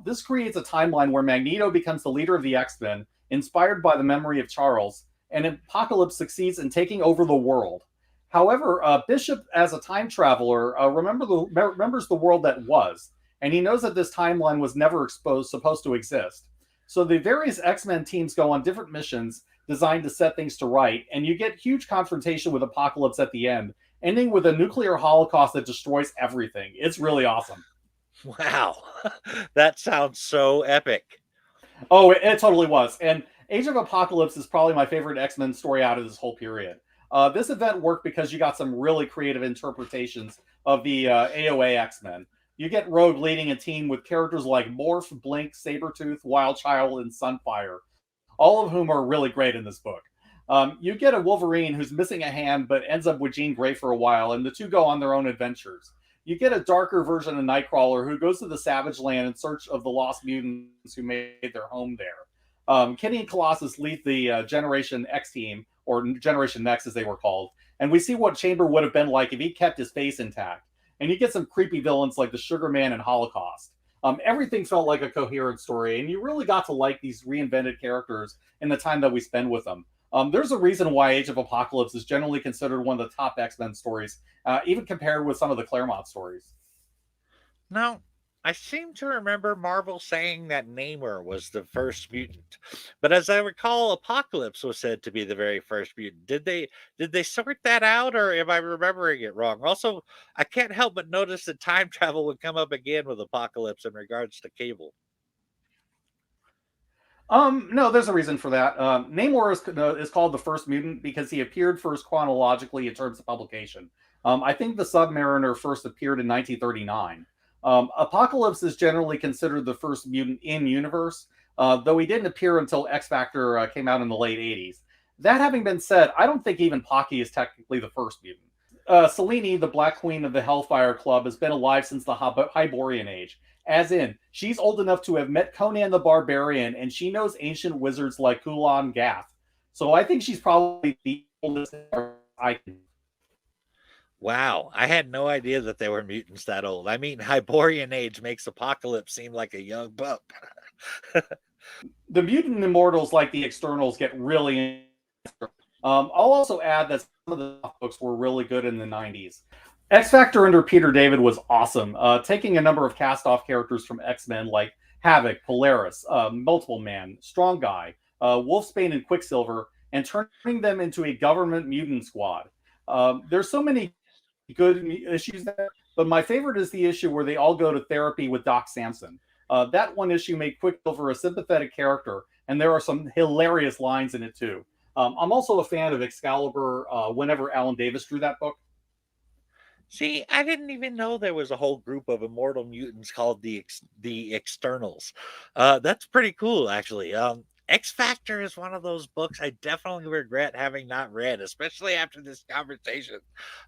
This creates a timeline where Magneto becomes the leader of the X-Men, inspired by the memory of Charles, and Apocalypse succeeds in taking over the world. However, Bishop, as a time traveler, remembers the world that was, and he knows that this timeline was never supposed to exist. So the various X-Men teams go on different missions designed to set things to right, and you get huge confrontation with Apocalypse at the end, ending with a nuclear holocaust that destroys everything. It's really awesome. Wow. That sounds so epic. Oh, it totally was. And Age of Apocalypse is probably my favorite X-Men story out of this whole period. This event worked because you got some really creative interpretations of the AOA X-Men. You get Rogue leading a team with characters like Morph, Blink, Sabretooth, Wildchild, and Sunfire, all of whom are really great in this book. You get a Wolverine who's missing a hand but ends up with Jean Grey for a while, and the two go on their own adventures. You get a darker version of Nightcrawler who goes to the Savage Land in search of the lost mutants who made their home there. Kenny and Colossus lead the Generation X team, or Generation Next as they were called, and we see what Chamber would have been like if he kept his face intact. And you get some creepy villains like the Sugar Man and Holocaust. Everything felt like a coherent story, and you really got to like these reinvented characters in the time that we spend with them. There's a reason why Age of Apocalypse is generally considered one of the top X-Men stories, even compared with some of the Claremont stories. Now, I seem to remember Marvel saying that Namor was the first mutant, but as I recall, Apocalypse was said to be the very first mutant. Did they sort that out, or am I remembering it wrong? Also, I can't help but notice that time travel would come up again with Apocalypse in regards to Cable. No, there's a reason for that. Namor is called the first mutant because he appeared first chronologically in terms of publication. I think the Submariner first appeared in 1939. Apocalypse is generally considered the first mutant in universe, though he didn't appear until X Factor came out in the late 80s. That having been said, I don't think even Pocky is technically the first mutant. Selene, the Black Queen of the Hellfire Club, has been alive since the Hyborian Age. As in, she's old enough to have met Conan the Barbarian, and she knows ancient wizards like Kulan Gath. So I think she's probably the oldest I can. Wow, I had no idea that they were mutants that old. I mean, Hyborian age makes Apocalypse seem like a young pup. The mutant immortals, like the externals, get really. I'll also add that some of the books were really good in the 90s. X Factor under Peter David was awesome, taking a number of cast off characters from X Men like Havoc, Polaris, Multiple Man, Strong Guy, Wolfsbane, and Quicksilver, and turning them into a government mutant squad. There's so many good issues there, but my favorite is the issue where they all go to therapy with Doc Samson. That one issue made Quicksilver a sympathetic character, and there are some hilarious lines in it too. I'm also a fan of Excalibur whenever Alan Davis drew that book. See, I didn't even know there was a whole group of immortal mutants called the Externals. That's pretty cool, actually. X Factor is one of those books I definitely regret having not read, especially after this conversation.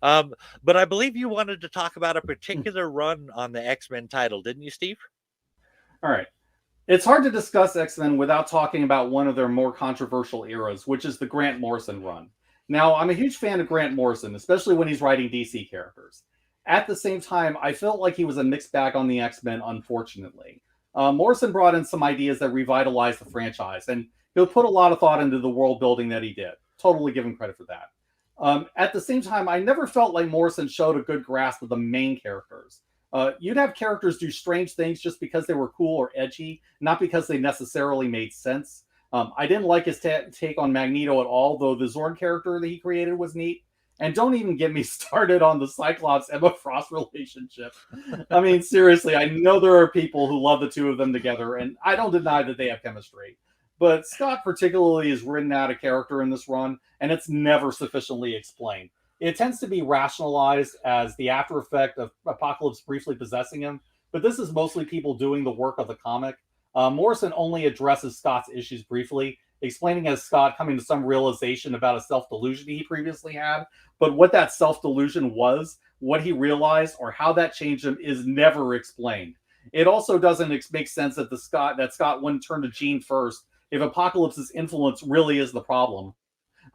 Um, but I believe you wanted to talk about a particular run on the X Men title, didn't you, Steve? All right. It's hard to discuss X-Men without talking about one of their more controversial eras, which is the Grant Morrison run. Now, I'm a huge fan of Grant Morrison, especially when he's writing DC characters. At the same time, I felt like he was a mixed bag on the X-Men, unfortunately. Morrison brought in some ideas that revitalized the franchise, and he'll put a lot of thought into the world building that he did. Totally give him credit for that. At the same time, I never felt like Morrison showed a good grasp of the main characters. You'd have characters do strange things just because they were cool or edgy, not because they necessarily made sense. I didn't like his take on Magneto at all, though the Zorn character that he created was neat. And don't even get me started on the Cyclops Emma Frost relationship. I mean, seriously, I know there are people who love the two of them together, and I don't deny that they have chemistry. But Scott particularly is written out a character in this run, and it's never sufficiently explained. It tends to be rationalized as the after effect of Apocalypse briefly possessing him, but this is mostly people doing the work of the comic. Morrison only addresses Scott's issues briefly, explaining as Scott coming to some realization about a self-delusion he previously had, but what that self-delusion was, what he realized, or how that changed him is never explained. It also doesn't make sense that Scott wouldn't turn to Jean first if Apocalypse's influence really is the problem.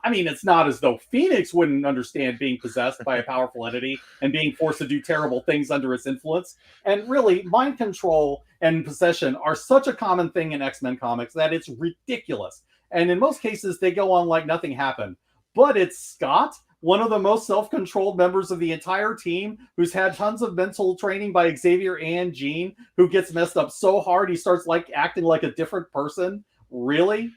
I mean, it's not as though Phoenix wouldn't understand being possessed by a powerful entity and being forced to do terrible things under its influence. And really, mind control and possession are such a common thing in X-Men comics that it's ridiculous. And in most cases, they go on like nothing happened. But it's Scott, one of the most self-controlled members of the entire team, who's had tons of mental training by Xavier and Jean, who gets messed up so hard he starts like acting like a different person. Really?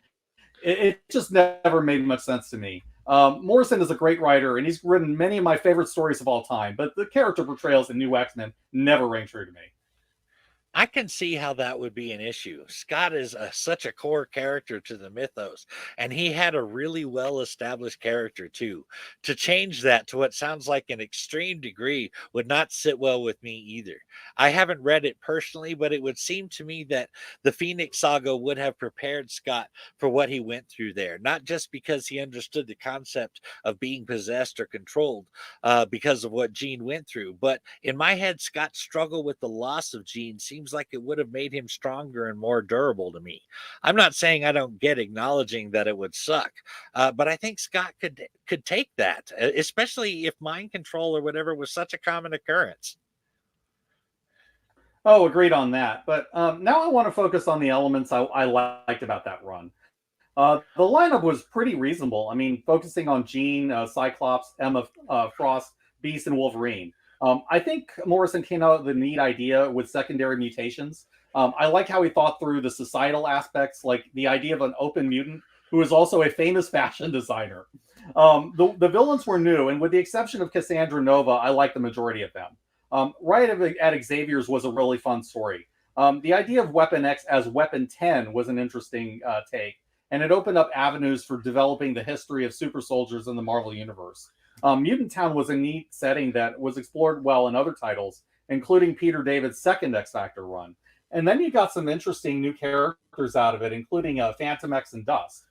It just never made much sense to me. Morrison is a great writer, and he's written many of my favorite stories of all time, but the character portrayals in New X-Men never rang true to me. I can see how that would be an issue. Scott is such a core character to the mythos, and he had a really well established character too. To change that to what sounds like an extreme degree would not sit well with me either. I haven't read it personally, but it would seem to me that the Phoenix Saga would have prepared Scott for what he went through there, not just because he understood the concept of being possessed or controlled because of what Jean went through, but in my head, Scott's struggle with the loss of Jean seems like it would have made him stronger and more durable to me. I'm not saying I don't get acknowledging that it would suck, but I think Scott could take that, especially if mind control or whatever was such a common occurrence. Oh, agreed on that. But now I want to focus on the elements I liked about that run. The lineup was pretty reasonable. I mean, focusing on Jean, Cyclops, Emma Frost, Beast, and Wolverine. I think Morrison came out with a neat idea with secondary mutations. I like how he thought through the societal aspects, like the idea of an open mutant who is also a famous fashion designer. The villains were new, and with the exception of Cassandra Nova, I like the majority of them. Right at Xavier's was a really fun story. The idea of Weapon X as Weapon 10 was an interesting take, and it opened up avenues for developing the history of super soldiers in the Marvel Universe. Mutant Town was a neat setting that was explored well in other titles, including Peter David's second X Factor run. And then you got some interesting new characters out of it, including Phantom X and Dust.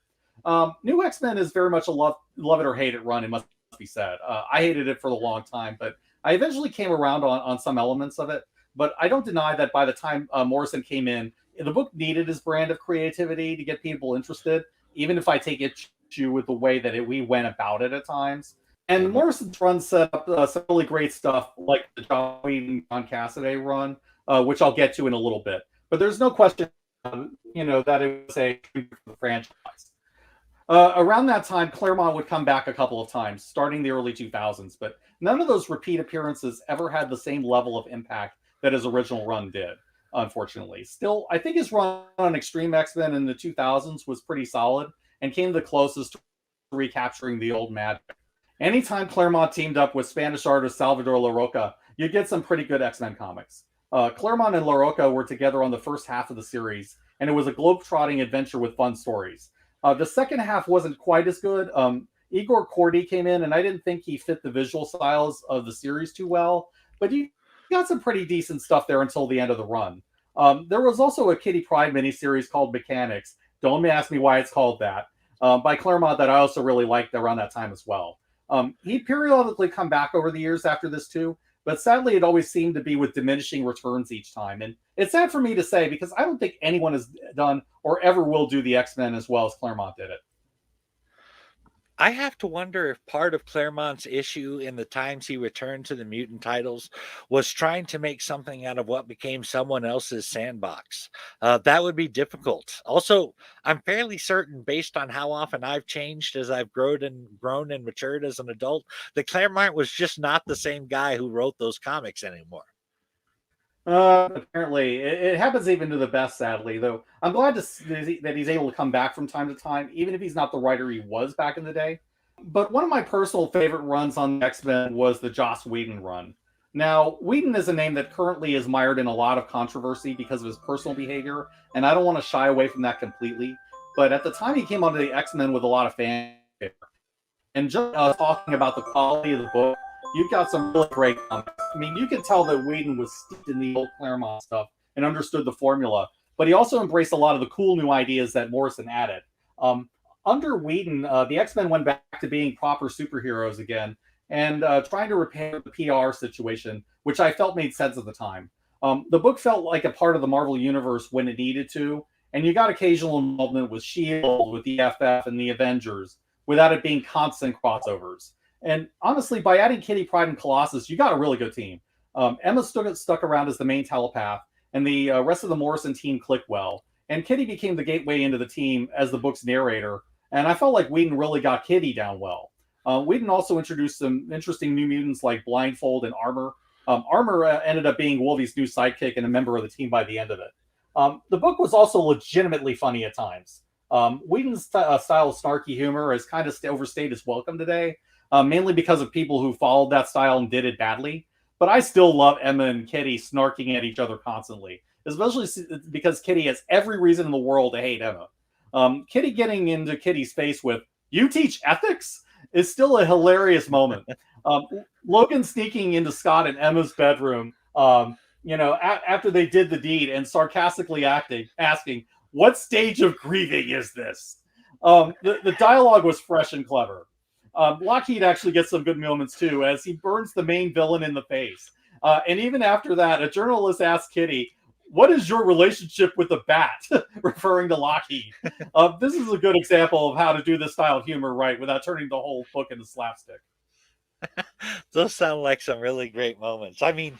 New X-Men is very much a love it or hate it run, it must be said. I hated it for a long time, but I eventually came around on some elements of it. But I don't deny that by the time Morrison came in, the book needed his brand of creativity to get people interested, even if I take issue with the way that we went about it at times. And Morrison's run set up some really great stuff, like the John Whedon John Cassaday run, which I'll get to in a little bit. But there's no question, that it was a for the franchise. Around that time, Claremont would come back a couple of times, starting the early 2000s, but none of those repeat appearances ever had the same level of impact that his original run did, unfortunately. Still, I think his run on Extreme X-Men in the 2000s was pretty solid and came the closest to recapturing the old magic. Anytime Claremont teamed up with Spanish artist Salvador Larroca, you get some pretty good X-Men comics. Claremont and LaRocca were together on the first half of the series, and it was a globe-trotting adventure with fun stories. The second half wasn't quite as good. Igor Kordy came in, and I didn't think he fit the visual styles of the series too well, but you got some pretty decent stuff there until the end of the run. There was also a Kitty Pryde miniseries called Mechanics. Don't ask me why it's called that. By Claremont, that I also really liked around that time as well. He periodically come back over the years after this too, but sadly it always seemed to be with diminishing returns each time. And it's sad for me to say because I don't think anyone has done or ever will do the X-Men as well as Claremont did it. I have to wonder if part of Claremont's issue in the times he returned to the mutant titles was trying to make something out of what became someone else's sandbox. That would be difficult. Also, I'm fairly certain, based on how often I've changed as I've grown and matured as an adult, that Claremont was just not the same guy who wrote those comics anymore. Apparently, it happens even to the best, sadly. Though I'm glad that he's able to come back from time to time, even if he's not the writer he was back in the day. But one of my personal favorite runs on X-Men was the Joss Whedon run. Now, Whedon is a name that currently is mired in a lot of controversy because of his personal behavior, and I don't want to shy away from that completely. But at the time, he came onto the X-Men with a lot of fanfare. And just talking about the quality of the book, you've got some really great comics. I mean, you can tell that Whedon was steeped in the old Claremont stuff and understood the formula, but he also embraced a lot of the cool new ideas that Morrison added. Under Whedon, the X-Men went back to being proper superheroes again and trying to repair the PR situation, which I felt made sense at the time. The book felt like a part of the Marvel Universe when it needed to, and you got occasional involvement with S.H.I.E.L.D., with the FF, and the Avengers, without it being constant crossovers. And honestly, by adding Kitty Pryde and Colossus, you got a really good team. Emma stuck around as the main telepath, and the rest of the Morrison team clicked well. And Kitty became the gateway into the team as the book's narrator. And I felt like Whedon really got Kitty down well. Whedon also introduced some interesting new mutants like Blindfold and Armor. Armor ended up being Wolvie's new sidekick and a member of the team by the end of it. The book was also legitimately funny at times. Whedon's style of snarky humor has kind of overstayed its welcome today, mainly because of people who followed that style and did it badly. But I still love Emma and Kitty snarking at each other constantly, especially because Kitty has every reason in the world to hate Emma. Kitty getting into Kitty's face with, "You teach ethics?" is still a hilarious moment. Logan sneaking into Scott and Emma's bedroom, after they did the deed and sarcastically asking, "What stage of grieving is this?" The dialogue was fresh and clever. Lockheed actually gets some good moments too, as he burns the main villain in the face. And even after that, a journalist asks Kitty, "What is your relationship with the bat?" referring to Lockheed. This is a good example of how to do this style of humor right without turning the whole book into slapstick. Those sound like some really great moments. I mean,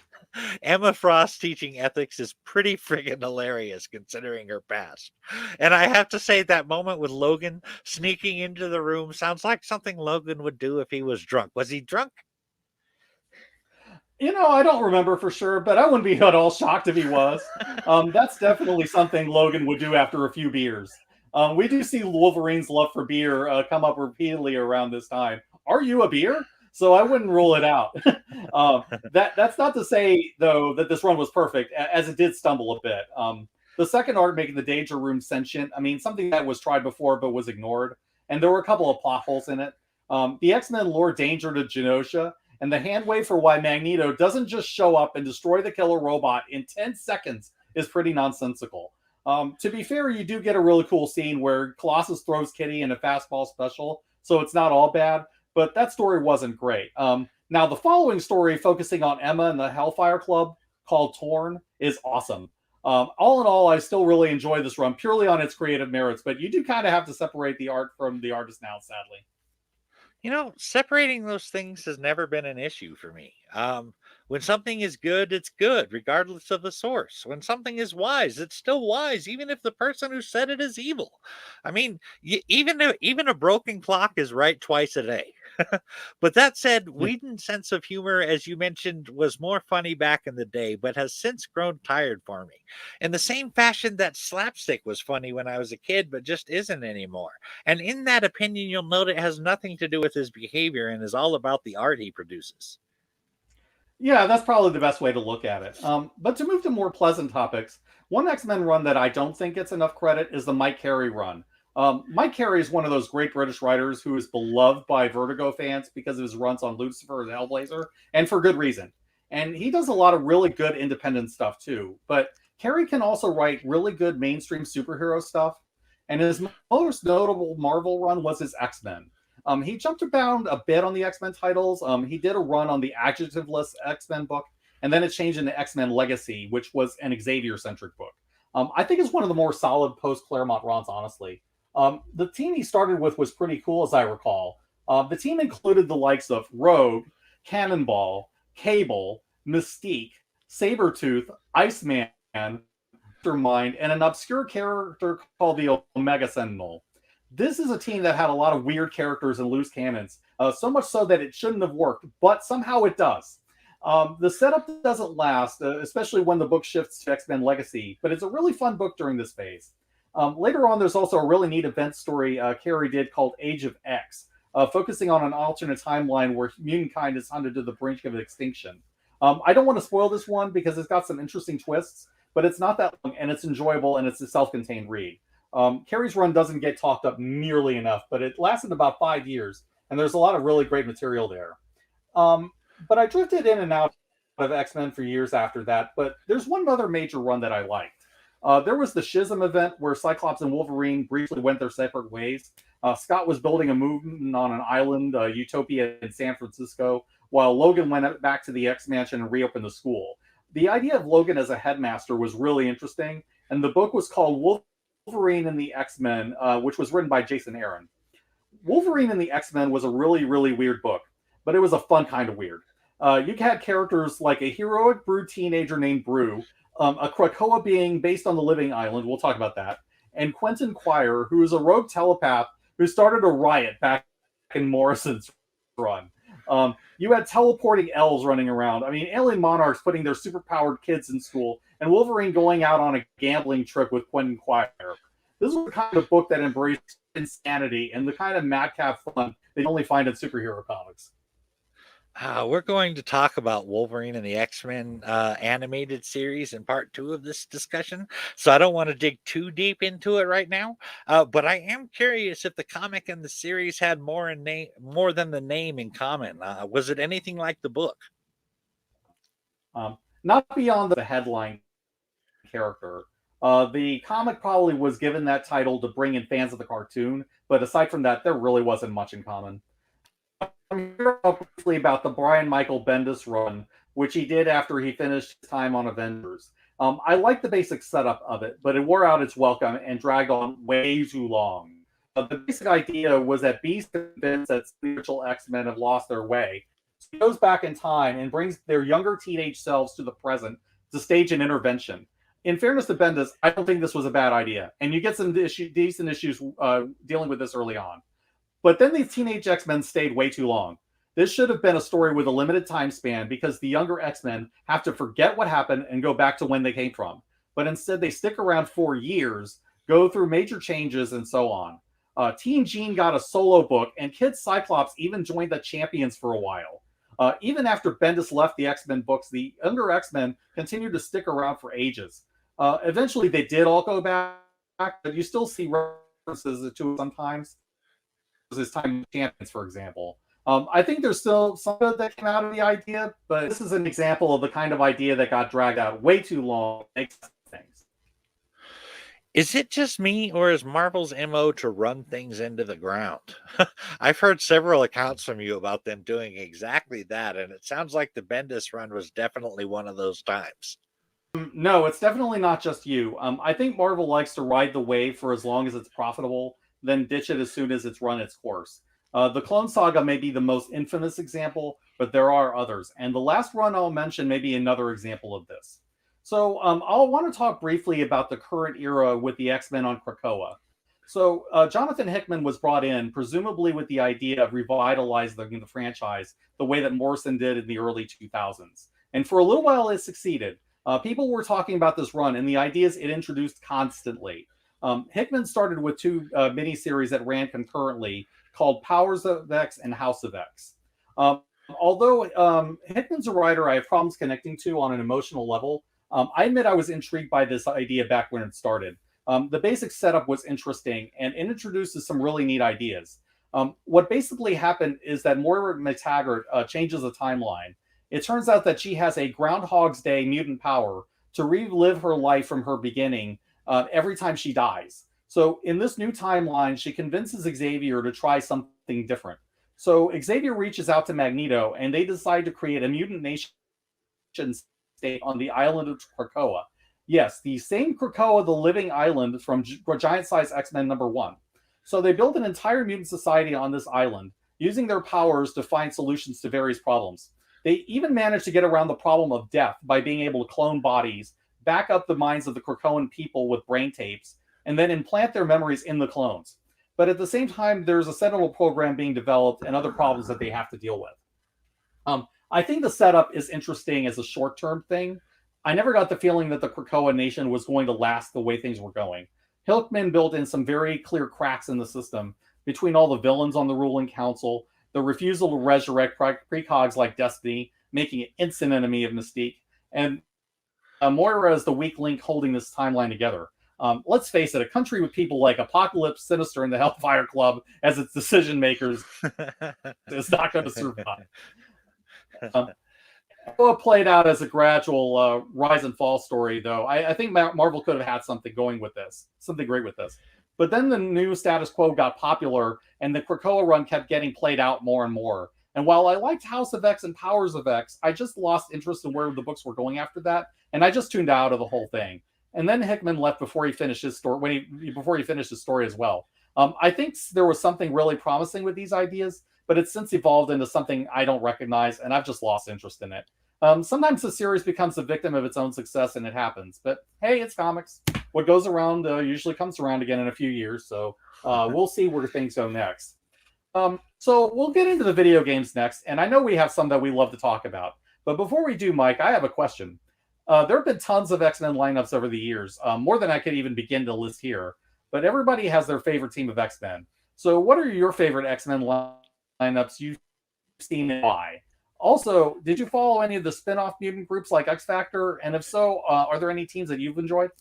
Emma Frost teaching ethics is pretty friggin' hilarious considering her past. And I have to say, that moment with Logan sneaking into the room sounds like something Logan would do if he was drunk. Was he drunk? I don't remember for sure, but I wouldn't be at all shocked if he was. That's definitely something Logan would do after a few beers. We do see Wolverine's love for beer come up repeatedly around this time. Are you a beer? So I wouldn't rule it out. That's not to say, though, that this run was perfect, as it did stumble a bit. The second arc making the Danger Room sentient, I mean, something that was tried before but was ignored. And there were a couple of plot holes in it. The X-Men lure Danger to Genosha, and the hand wave for why Magneto doesn't just show up and destroy the killer robot in 10 seconds is pretty nonsensical. To be fair, you do get a really cool scene where Colossus throws Kitty in a fastball special, so it's not all bad, but that story wasn't great. Now, the following story, focusing on Emma and the Hellfire Club, called Torn, is awesome. All in all, I still really enjoy this run purely on its creative merits, but you do kind of have to separate the art from the artist now, sadly. Separating those things has never been an issue for me. When something is good, it's good, regardless of the source. When something is wise, it's still wise, even if the person who said it is evil. I mean, even a broken clock is right twice a day. But that said, Whedon's sense of humor, as you mentioned, was more funny back in the day, but has since grown tired for me. In the same fashion that slapstick was funny when I was a kid, but just isn't anymore. And in that opinion, you'll note it has nothing to do with his behavior and is all about the art he produces. Yeah, that's probably the best way to look at it. But to move to more pleasant topics, one X-Men run that I don't think gets enough credit is the Mike Carey run. Mike Carey is one of those great British writers who is beloved by Vertigo fans because of his runs on Lucifer and Hellblazer, and for good reason. And he does a lot of really good independent stuff too. But Carey can also write really good mainstream superhero stuff. And his most notable Marvel run was his X-Men. He jumped around a bit on the X-Men titles. He did a run on the adjectiveless X-Men book, and then it changed into X-Men Legacy, which was an Xavier-centric book. I think it's one of the more solid post-Claremont runs, honestly. The team he started with was pretty cool, as I recall. The team included the likes of Rogue, Cannonball, Cable, Mystique, Sabretooth, Iceman, Mastermind, and an obscure character called the Omega Sentinel. This is a team that had a lot of weird characters and loose cannons, so much so that it shouldn't have worked, but somehow it does. The setup doesn't last, especially when the book shifts to X-Men Legacy, but it's a really fun book during this phase. Later on, there's also a really neat event story Carey did called Age of X, focusing on an alternate timeline where humankind is hunted to the brink of extinction. I don't want to spoil this one because it's got some interesting twists, but it's not that long, and it's enjoyable, and it's a self-contained read. Carey's run doesn't get talked up nearly enough, but it lasted about 5 years, and there's a lot of really great material there. But I drifted in and out of X-Men for years after that, but there's one other major run that I liked. There was the Schism event where Cyclops and Wolverine briefly went their separate ways. Scott was building a movement on an island, Utopia in San Francisco, while Logan went back to the X-Mansion and reopened the school. The idea of Logan as a headmaster was really interesting, and the book was called Wolverine and the X-Men, which was written by Jason Aaron. Wolverine and the X-Men was a really, really weird book, but it was a fun kind of weird. You had characters like a heroic Brew teenager named Brew, a Krakoa being based on the Living Island, we'll talk about that, and Quentin Quire, who is a rogue telepath who started a riot back in Morrison's run. You had teleporting elves running around. I mean, alien monarchs putting their superpowered kids in school, and Wolverine going out on a gambling trip with Quentin Quire. This was the kind of book that embraced insanity and the kind of madcap fun that you only find in superhero comics. We're going to talk about Wolverine and the X-Men animated series in part two of this discussion, so I don't want to dig too deep into it right now. But I am curious if the comic and the series had more than the name in common. Was it anything like the book? Not beyond the headline character. The comic probably was given that title to bring in fans of the cartoon, but aside from that, there really wasn't much in common. I'm here briefly about the Brian Michael Bendis run, which he did after he finished his time on Avengers. I like the basic setup of it, but it wore out its welcome and dragged on way too long. The basic idea was that Beast convinced that spiritual X-Men have lost their way. So he goes back in time and brings their younger teenage selves to the present to stage an intervention. In fairness to Bendis, I don't think this was a bad idea, and you get some decent issues dealing with this early on. But then these teenage X-Men stayed way too long. This should have been a story with a limited time span because the younger X-Men have to forget what happened and go back to when they came from. But instead, they stick around for years, go through major changes, and so on. Teen Jean got a solo book, and Kid Cyclops even joined the Champions for a while. Even after Bendis left the X-Men books, the younger X-Men continued to stick around for ages. Eventually, they did all go back, but you still see references to it sometimes. His time champions, for example. I think there's still some good that came out of the idea, but this is an example of the kind of idea that got dragged out way too long. Things. Is it just me, or is Marvel's MO to run things into the ground? I've heard several accounts from you about them doing exactly that, and it sounds like the Bendis run was definitely one of those times. No, it's definitely not just you. I think Marvel likes to ride the wave for as long as it's profitable, then ditch it as soon as it's run its course. The Clone Saga may be the most infamous example, but there are others. And the last run I'll mention may be another example of this. So I'll want to talk briefly about the current era with the X-Men on Krakoa. So Jonathan Hickman was brought in, presumably with the idea of revitalizing the franchise the way that Morrison did in the early 2000s. And for a little while, it succeeded. People were talking about this run and the ideas it introduced constantly. Hickman started with two miniseries that ran concurrently called Powers of X and House of X. Although Hickman's a writer I have problems connecting to on an emotional level, I admit I was intrigued by this idea back when it started. The basic setup was interesting and it introduces some really neat ideas. What basically happened is that Moira McTaggart changes the timeline. It turns out that she has a Groundhog's Day mutant power to relive her life from her beginning every time she dies. So in this new timeline, she convinces Xavier to try something different. So Xavier reaches out to Magneto, and they decide to create a mutant nation state on the island of Krakoa. Yes, the same Krakoa, the living island from Giant Size X-Men #1. So they build an entire mutant society on this island, using their powers to find solutions to various problems. They even manage to get around the problem of death by being able to clone bodies, back up the minds of the Krakoan people with brain tapes, and then implant their memories in the clones. But at the same time, there's a Sentinel program being developed and other problems that they have to deal with. I think the setup is interesting as a short-term thing. I never got the feeling that the Krakoa nation was going to last the way things were going. Hickman built in some very clear cracks in the system between all the villains on the ruling council, the refusal to resurrect precogs like Destiny, making an instant enemy of Mystique, and Moira is the weak link holding this timeline together. Let's face it, a country with people like Apocalypse, Sinister, and the Hellfire Club as its decision makers is not going to survive. It played out as a gradual rise and fall story, though. I think Marvel could have had something going with this, something great with this. But then the new status quo got popular, and the Krakoa run kept getting played out more and more. And while I liked House of X and Powers of X, I just lost interest in where the books were going after that, and I just tuned out of the whole thing. And then Hickman left before he finished his story. Before he finished his story as well. I think there was something really promising with these ideas, but it's since evolved into something I don't recognize, and I've just lost interest in it. Sometimes the series becomes a victim of its own success, and it happens. But hey, it's comics. What goes around usually comes around again in a few years. So we'll see where things go next. So we'll get into the video games next, and I know we have some that we love to talk about. But before we do, Mike, I have a question. There have been tons of X-Men lineups over the years, more than I could even begin to list here. But everybody has their favorite team of X-Men. So what are your favorite X-Men lineups you've seen and why? Also, did you follow any of the spin-off mutant groups like X Factor? And if so, are there any teams that you've enjoyed?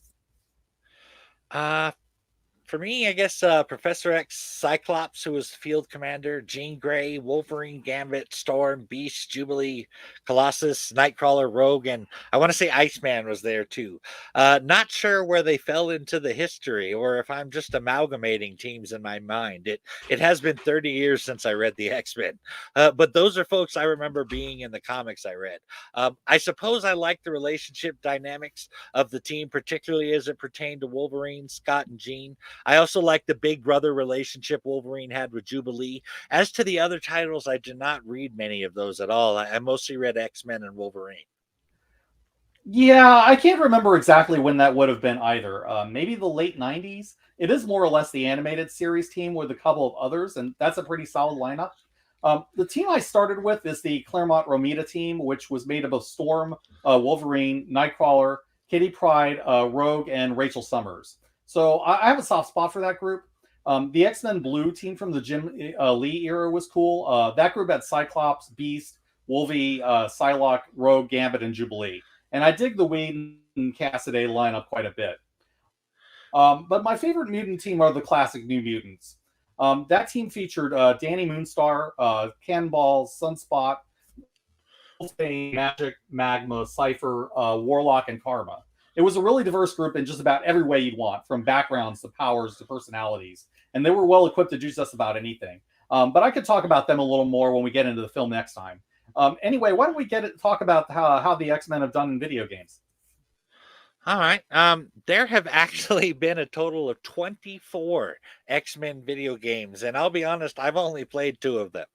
For me, I guess Professor X, Cyclops, who was field commander, Jean Grey, Wolverine, Gambit, Storm, Beast, Jubilee, Colossus, Nightcrawler, Rogue, and I want to say Iceman was there too. Not sure where they fell into the history or if I'm just amalgamating teams in my mind. It has been 30 years since I read the X-Men, but those are folks I remember being in the comics I read. I suppose I like the relationship dynamics of the team, particularly as it pertained to Wolverine, Scott, and Jean. I also like the big brother relationship Wolverine had with Jubilee. As to the other titles, I did not read many of those at all. I mostly read X-Men and Wolverine. Yeah, I can't remember exactly when that would have been either. Maybe the late 90s. It is more or less the animated series team with a couple of others, and that's a pretty solid lineup. The team I started with is the Claremont Romita team, which was made up of Storm, Wolverine, Nightcrawler, Kitty Pryde, Rogue, and Rachel Summers. So I have a soft spot for that group. The X-Men Blue team from the Jim Lee era was cool. That group had Cyclops, Beast, Wolvie, Psylocke, Rogue, Gambit, and Jubilee. And I dig the Whedon and Cassidy lineup quite a bit. But my favorite mutant team are the classic New Mutants. That team featured Danny Moonstar, Cannonball, Sunspot, Magic, Magma, Cypher, Warlock, and Karma. It was a really diverse group in just about every way you'd want, from backgrounds to powers to personalities. And they were well equipped to do just about anything. But I could talk about them a little more when we get into the film next time. Anyway, why don't we talk about how the X-Men have done in video games? All right. There have actually been a total of 24 X-Men video games, and I'll be honest, I've only played 2 of them.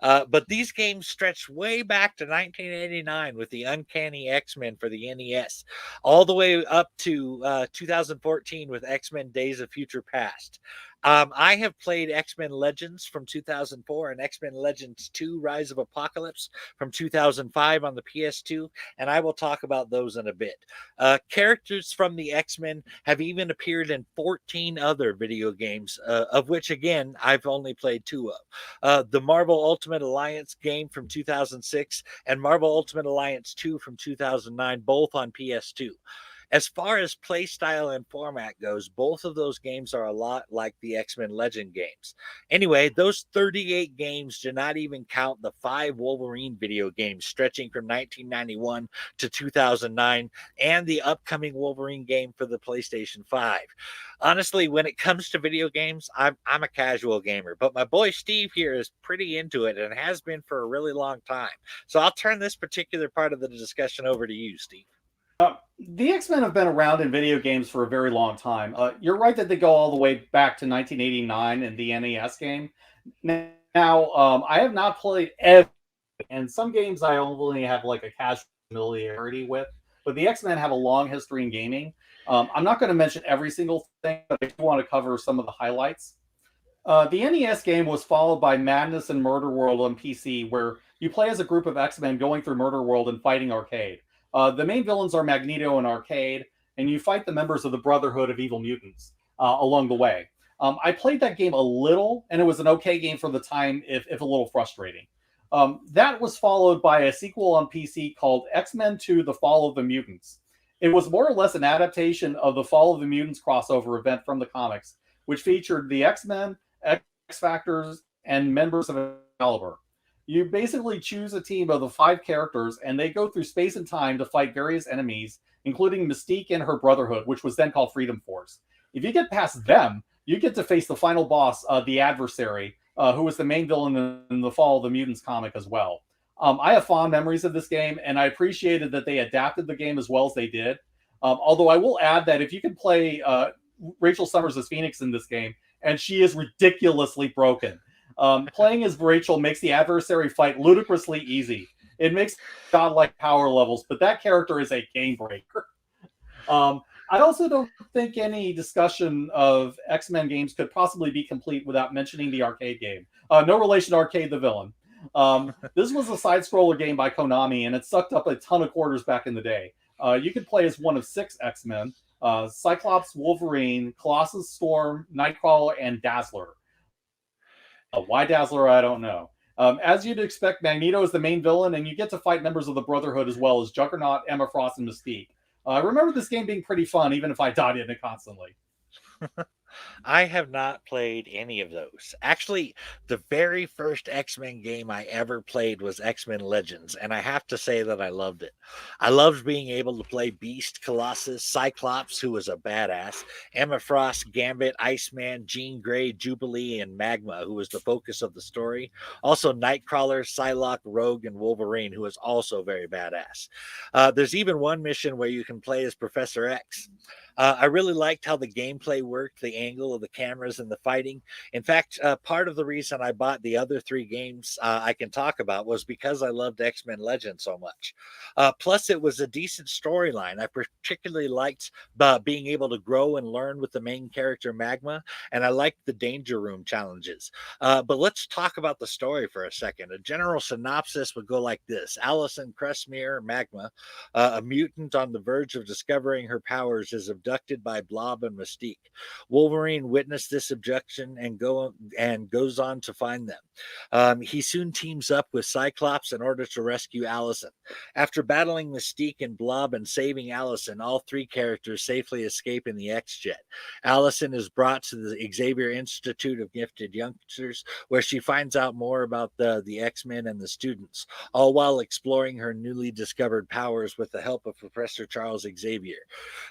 But these games stretch way back to 1989 with the Uncanny X-Men for the NES, all the way up to 2014 with X-Men Days of Future Past. I have played X-Men Legends from 2004 and X-Men Legends 2 Rise of Apocalypse from 2005 on the PS2, and I will talk about those in a bit. Characters from the X-Men have even appeared in 14 other video games, of which, again, I've only played 2 of. The Marvel Ultimate Alliance game from 2006 and Marvel Ultimate Alliance 2 from 2009, both on PS2. As far as play style and format goes, both of those games are a lot like the X-Men Legend games. Anyway, those 38 games do not even count the 5 Wolverine video games stretching from 1991 to 2009 and the upcoming Wolverine game for the PlayStation 5. Honestly, when it comes to video games, I'm a casual gamer, but my boy Steve here is pretty into it and has been for a really long time. So I'll turn this particular part of the discussion over to you, Steve. The X-Men have been around in video games for a very long time. You're right that they go all the way back to 1989 in the NES game. Now, I have not played every, and some games I only have like a casual familiarity with, but the X-Men have a long history in gaming. I'm not going to mention every single thing, but I do want to cover some of the highlights. The NES game was followed by Madness and Murder World on PC, where you play as a group of X-Men going through Murder World and fighting Arcade. The main villains are Magneto and Arcade, and you fight the members of the Brotherhood of Evil Mutants along the way. I played that game a little, and it was an okay game for the time, if a little frustrating. That was followed by a sequel on PC called X-Men 2: The Fall of the Mutants. It was more or less an adaptation of the Fall of the Mutants crossover event from the comics, which featured the X-Men, X-Factors, and members of Excalibur. You basically choose a team of the 5 characters, and they go through space and time to fight various enemies, including Mystique and her Brotherhood, which was then called Freedom Force. If you get past them, you get to face the final boss, the Adversary, who was the main villain in the Fall of the Mutants comic as well. I have fond memories of this game, and I appreciated that they adapted the game as well as they did. Although I will add that if you can play Rachel Summers as Phoenix in this game, and she is ridiculously broken. Playing as Rachel makes the adversary fight ludicrously easy. It makes godlike power levels, but that character is a game breaker. I also don't think any discussion of X-Men games could possibly be complete without mentioning the arcade game. No relation to Arcade the Villain. This was a side-scroller game by Konami, and it sucked up a ton of quarters back in the day. You could play as one of 6 X-Men, Cyclops, Wolverine, Colossus, Storm, Nightcrawler, and Dazzler. Why Dazzler, I don't know. As you'd expect, Magneto is the main villain, and you get to fight members of the Brotherhood as well as Juggernaut, Emma Frost, and Mystique. I remember this game being pretty fun, even if I died in it constantly. I have not played any of those. Actually, the very first X-Men game I ever played was X-Men Legends, and I have to say that I loved it. I loved being able to play Beast, Colossus, Cyclops, who was a badass, Emma Frost, Gambit, Iceman, Jean Grey, Jubilee, and Magma, who was the focus of the story. Also, Nightcrawler, Psylocke, Rogue, and Wolverine, who was also very badass. There's even one mission where you can play as Professor X. I really liked how the gameplay worked, the angle of the cameras and the fighting. In fact, part of the reason I bought the other 3 games I can talk about was because I loved X-Men Legends so much. Plus, it was a decent storyline. I particularly liked being able to grow and learn with the main character Magma, and I liked the Danger Room challenges. But let's talk about the story for a second. A general synopsis would go like this: Allison Cressmere, Magma, a mutant on the verge of discovering her powers, is abducted by Blob and Mystique. Wolverine witnessed this abduction and goes on to find them. He soon teams up with Cyclops in order to rescue Allison. After battling Mystique and Blob and saving Allison, all 3 characters safely escape in the X-Jet. Allison is brought to the Xavier Institute of Gifted Youngsters, where she finds out more about the X-Men and the students, all while exploring her newly discovered powers with the help of Professor Charles Xavier.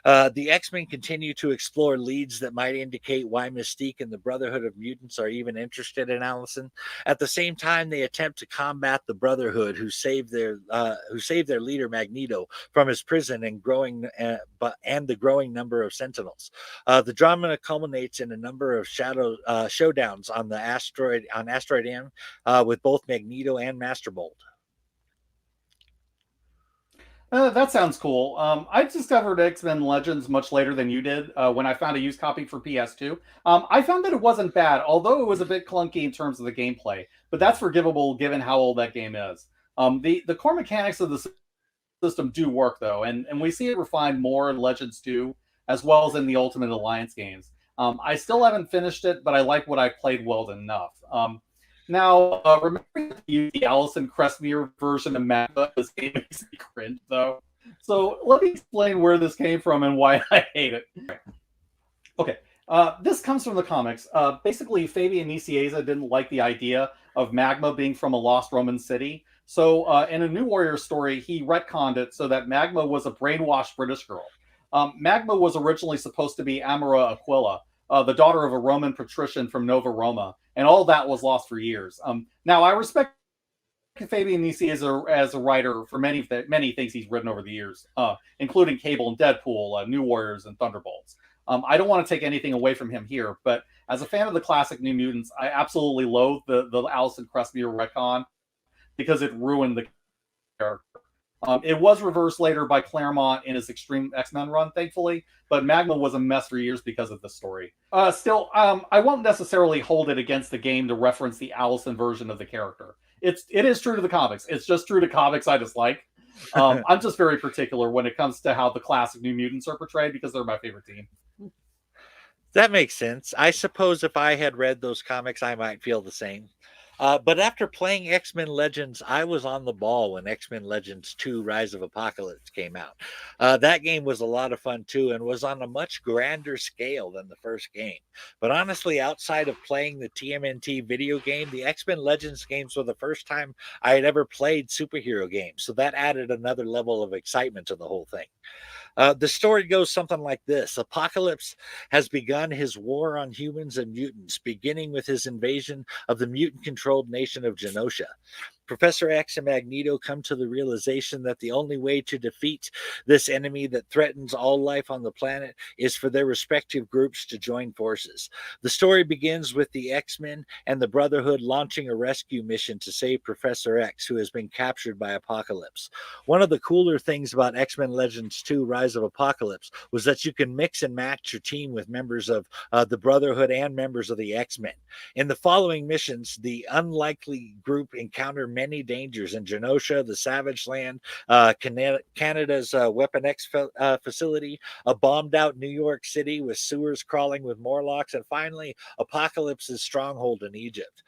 The X-Men continue to explore leads that might indicate why Mystique and the Brotherhood of Mutants are even interested in Allison. At the same time, they attempt to combat the Brotherhood, who saved their leader Magneto from his prison and the growing number of Sentinels. The drama culminates in a number of showdowns on Asteroid M with both Magneto and Master Mold. That sounds cool. I discovered X-Men Legends much later than you did when I found a used copy for PS2. I found that it wasn't bad, although it was a bit clunky in terms of the gameplay. But that's forgivable given how old that game is. The core mechanics of the system do work though, and we see it refined more in Legends 2 as well as in the Ultimate Alliance games. I still haven't finished it, but I like what I played well enough. Remember the Allison Cressmere version of Magma? This game makes me cringe, though. So let me explain where this came from and why I hate it. Okay, this comes from the comics. Basically, Fabian Nicieza didn't like the idea of Magma being from a lost Roman city. So in a New Warrior story, he retconned it so that Magma was a brainwashed British girl. Magma was originally supposed to be Amora Aquila, the daughter of a Roman patrician from Nova Roma, and all that was lost for years. Now, I respect Fabian Nisi as a writer for many things he's written over the years, including Cable and Deadpool, New Warriors, and Thunderbolts. I don't want to take anything away from him here, but as a fan of the classic New Mutants, I absolutely loathe the Allison Cressmere retcon because it ruined the character. It was reversed later by Claremont in his Extreme X-Men run, thankfully, but Magma was a mess for years because of the story. Still, I won't necessarily hold it against the game to reference the Allison version of the character. It is true to the comics. It's just true to comics I dislike. I'm just very particular when it comes to how the classic New Mutants are portrayed because they're my favorite team. That makes sense. I suppose if I had read those comics, I might feel the same. But after playing X-Men Legends, I was on the ball when X-Men Legends 2 Rise of Apocalypse came out. That game was a lot of fun too and was on a much grander scale than the first game. But honestly, outside of playing the TMNT video game, the X-Men Legends games were the first time I had ever played superhero games. So that added another level of excitement to the whole thing. The story goes something like this: Apocalypse has begun his war on humans and mutants, beginning with his invasion of the mutant controlled nation of Genosha. Professor X and Magneto come to the realization that the only way to defeat this enemy that threatens all life on the planet is for their respective groups to join forces. The story begins with the X-Men and the Brotherhood launching a rescue mission to save Professor X, who has been captured by Apocalypse. One of the cooler things about X-Men Legends 2 Rise of Apocalypse was that you can mix and match your team with members of the Brotherhood and members of the X-Men. In the following missions, the unlikely group encounter many dangers in Genosha, the Savage Land, Canada's Weapon X facility, a bombed out New York City with sewers crawling with Morlocks, and finally, Apocalypse's stronghold in Egypt.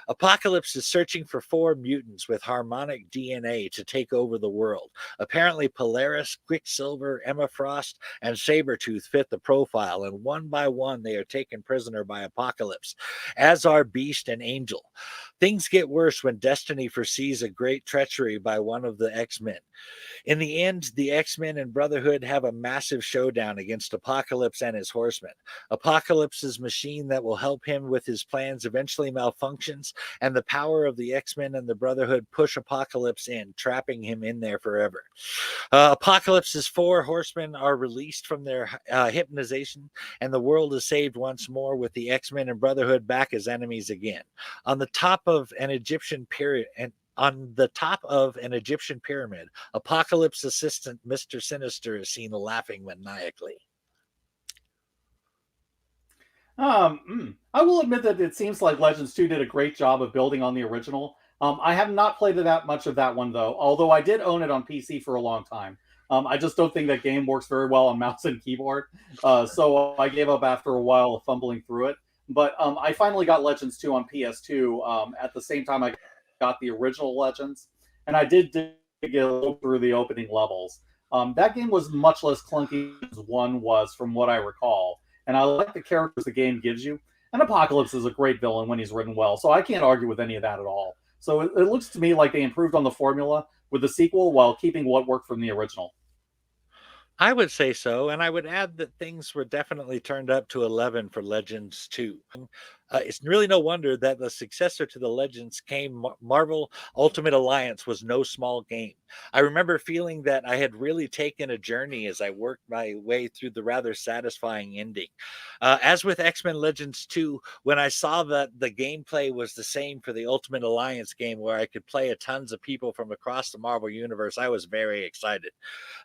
Apocalypse is searching for 4 mutants with harmonic DNA to take over the world. Apparently, Polaris, Quicksilver, Emma Frost, and Sabretooth fit the profile, and one by one they are taken prisoner by Apocalypse, as are Beast and Angel. Things get worse when Destiny foresees a great treachery by one of the X-Men. In the end, the X-Men and Brotherhood have a massive showdown against Apocalypse and his horsemen. Apocalypse's machine that will help him with his plans eventually malfunctions, and the power of the X-Men and the Brotherhood push Apocalypse in, trapping him in there forever. Apocalypse's 4 horsemen are released from their hypnotization, and the world is saved once more with the X-Men and Brotherhood back as enemies again. On the top of an Egyptian pyramid, Apocalypse assistant Mr. Sinister is seen laughing maniacally. I will admit that it seems like Legends 2 did a great job of building on the original. I have not played that much of that one, though, although I did own it on PC for a long time. I just don't think that game works very well on mouse and keyboard, so I gave up after a while of fumbling through it. But I finally got Legends 2 on PS2 at the same time I got the original Legends, and I did get through the opening levels. That game was much less clunky as 1 was, from what I recall, and I like the characters the game gives you. And Apocalypse is a great villain when he's written well, so I can't argue with any of that at all. So it looks to me like they improved on the formula with the sequel while keeping what worked from the original. I would say so, and I would add that things were definitely turned up to 11 for Legends 2. It's really no wonder that the successor to the Legends came. Marvel Ultimate Alliance was no small game. I remember feeling that I had really taken a journey as I worked my way through the rather satisfying ending. As with X Men Legends 2, when I saw that the gameplay was the same for the Ultimate Alliance game, where I could play a tons of people from across the Marvel Universe, I was very excited.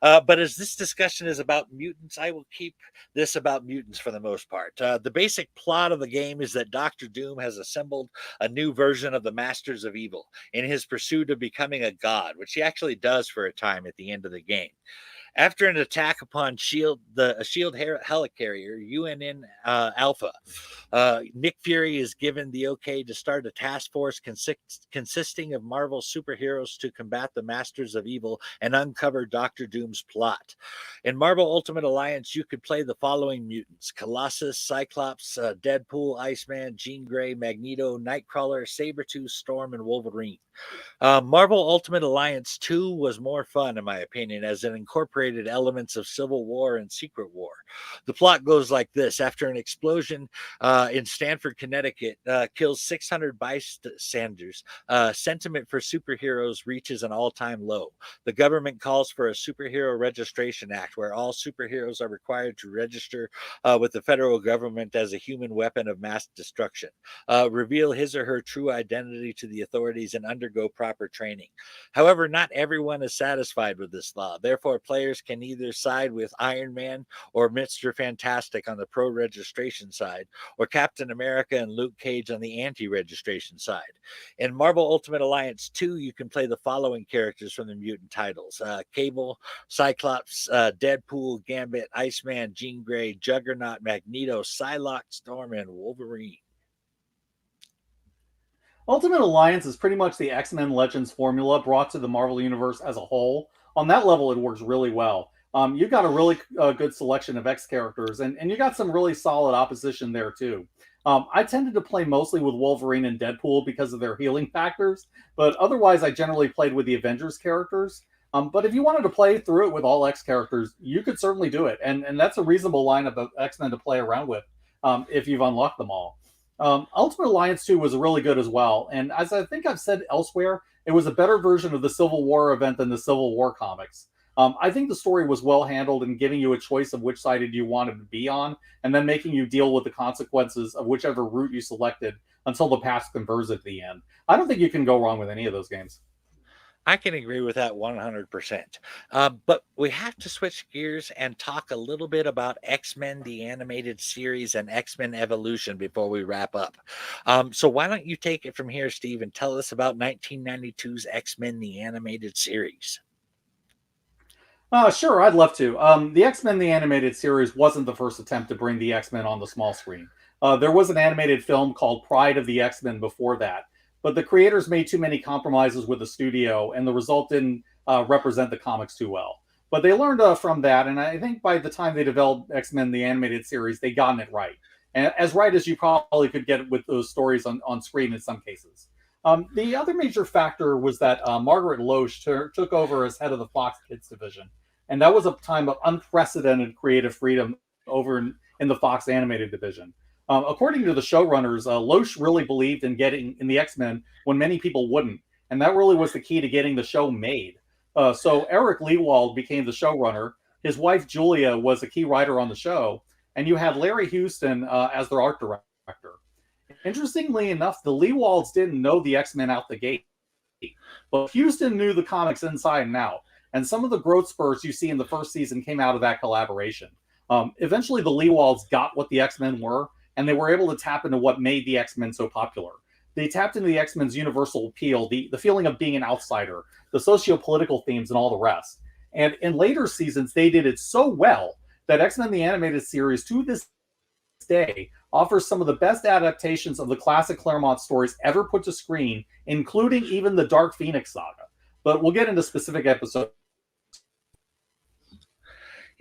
But as this discussion is about mutants, I will keep this about mutants for the most part. The basic plot of the game is that Doctor Doom has assembled a new version of the Masters of Evil in his pursuit of becoming a god, which he actually does for a time at the end of the game. After an attack upon a Shield helicarrier, UNN Alpha, Nick Fury is given the okay to start a task force consisting of Marvel superheroes to combat the Masters of Evil and uncover Doctor Doom's plot. In Marvel Ultimate Alliance, you could play the following mutants: Colossus, Cyclops, Deadpool, Iceman, Jean Grey, Magneto, Nightcrawler, Sabretooth, Storm, and Wolverine. Marvel Ultimate Alliance 2 was more fun, in my opinion, as it incorporated elements of Civil War and Secret War. The plot goes like this: after an explosion in Stamford, Connecticut, kills 600 bystanders, sentiment for superheroes reaches an all time low. The government calls for a Superhero Registration Act, where all superheroes are required to register with the federal government as a human weapon of mass destruction, reveal his or her true identity to the authorities, and undergo proper training. However, not everyone is satisfied with this law. Therefore, players can either side with Iron Man or Mr. Fantastic on the pro registration side, or Captain America and Luke Cage on the anti registration side. In Marvel Ultimate Alliance 2, you can play the following characters from the mutant titles: Cable, Cyclops, Deadpool, Gambit, Iceman, Jean Grey, Juggernaut, Magneto, Psylocke, Storm, and Wolverine. Ultimate Alliance is pretty much the X-Men Legends formula brought to the Marvel Universe as a whole. On that level, it works really well. You got a really good selection of X characters, and you got some really solid opposition there, too. I tended to play mostly with Wolverine and Deadpool because of their healing factors, but otherwise, I generally played with the Avengers characters. But if you wanted to play through it with all X characters, you could certainly do it, and that's a reasonable lineup of X-Men to play around with if you've unlocked them all. Ultimate Alliance 2 was really good as well, and as I think I've said elsewhere, it was a better version of the Civil War event than the Civil War comics. I think the story was well handled in giving you a choice of which side you wanted to be on, and then making you deal with the consequences of whichever route you selected until the past converges at the end. I don't think you can go wrong with any of those games. I can agree with that 100%. But we have to switch gears and talk a little bit about X Men, the animated series, and X Men Evolution before we wrap up. So, why don't you take it from here, Steve, and tell us about 1992's X Men, the animated series? Sure, I'd love to. The X-Men the Animated Series wasn't the first attempt to bring the X-Men on the small screen. There was an animated film called Pride of the X-Men before that, but the creators made too many compromises with the studio, and the result didn't represent the comics too well. But they learned from that, and I think by the time they developed X-Men the Animated Series, they gotten it right. And as right as you probably could get with those stories on screen in some cases. The other major factor was that Margaret Loesch took over as head of the Fox Kids division. And that was a time of unprecedented creative freedom over in the Fox animated division. According to the showrunners, Loesch really believed in getting in the X-Men when many people wouldn't. And that really was the key to getting the show made. So Eric Lewald became the showrunner. His wife, Julia, was a key writer on the show. And you had Larry Houston as their art director. Interestingly enough, the Lewalds didn't know the X-Men out the gate. But Houston knew the comics inside and out. And some of the growth spurts you see in the first season came out of that collaboration. Eventually, the Lewalds got what the X-Men were, and they were able to tap into what made the X-Men so popular. They tapped into the X-Men's universal appeal, the feeling of being an outsider, the socio-political themes, and all the rest. And in later seasons, they did it so well that X-Men the Animated Series, to this day, offers some of the best adaptations of the classic Claremont stories ever put to screen, including even the Dark Phoenix saga. But we'll get into specific episodes.